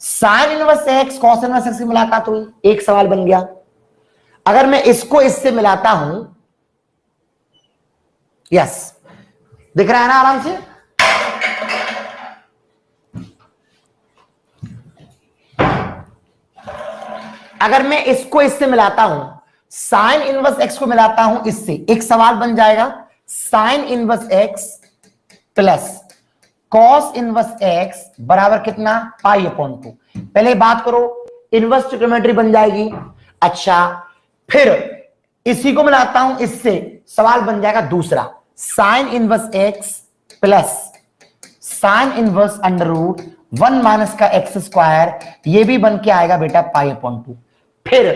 S1: Sign inverse x cos inverse x की मुलाकात हुई, एक सवाल बन गया। अगर मैं इसको इससे मिलाता हूं, यस, दिख रहा है ना आराम से? अगर मैं इसको इससे मिलाता हूं, साइन इनवर्स एक्स को मिलाता हूं इससे, एक सवाल बन जाएगा sign inverse x plus cos inverse x बराबर कितना, पाई अपॉन 2। पहले बात करो, इनवर्स ट्रिग्नोमेट्री बन जाएगी। अच्छा, फिर इसी को मिलाता हूं इससे, सवाल बन जाएगा दूसरा, sine inverse x plus sine inverse under root 1 minus का एक्स स्क्वायर, ये भी बन के आएगा बेटा पाई अपॉन 2। फिर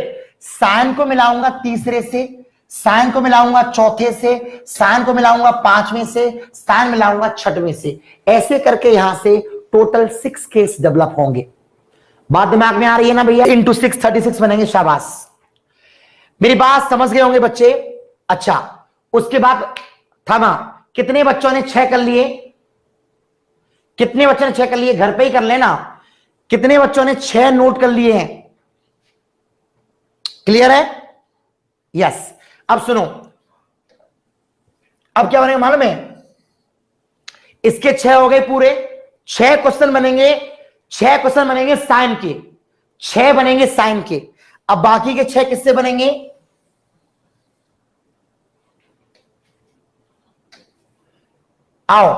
S1: साइन को मिलाऊंगा तीसरे से, साइन को मिलाऊंगा चौथे से, साइन को मिलाऊंगा पांचवें से, साइन मिलाऊंगा छठवें से, ऐसे करके यहां से टोटल 6 केस डेवलप होंगे। बात दिमाग में आ रही है ना भैया? इंटू 6 36 बनेंगे। शाबाश, मेरी बात समझ गए होंगे बच्चे। अच्छा, उसके बाद थमा, कितने बच्चों ने 6 कर लिए? कितने बच्चों ने 6 कर लिए? घर पे ही कर लेना। कितने बच्चों ने 6 नोट कर लिए हैं? क्लियर है? यस। अब सुनो, अब क्या बनेगा मालूम है? इसके 6 हो गए पूरे, 6 क्वेश्चन बनेंगे, 6 क्वेश्चन बनेंगे साइन के, 6 बनेंगे साइन के। अब बाकी के 6 किससे बनेंगे? आओ,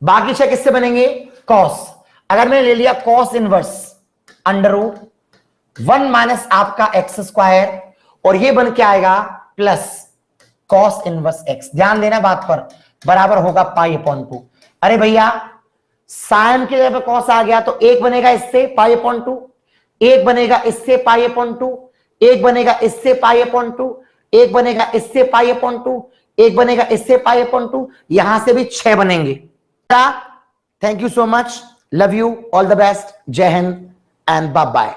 S1: बाकी 6 किससे बनेंगे? कॉस। अगर मैंने ले लिया cos inverse under root 1 minus आपका एक्स स्क्वायर, और ये बन के आएगा प्लस कॉस इनवर्स एक्स, ध्यान देना बात पर, बराबर होगा पाई अपॉन 2। अरे भैया साइन के जगह पे कॉस आ गया तो एक बनेगा इससे पाई अपॉन 2, एक बनेगा इससे पाई अपॉन 2, एक बनेगा इससे पाई अपॉन 2, एक बनेगा इससे पाई अपॉन 2, एक बनेगा इससे पाई अपॉन 2, यहां से भी 6 बनेंगे। Thank you so much, love you, all the best, जय हिंद एंड बाय बाय।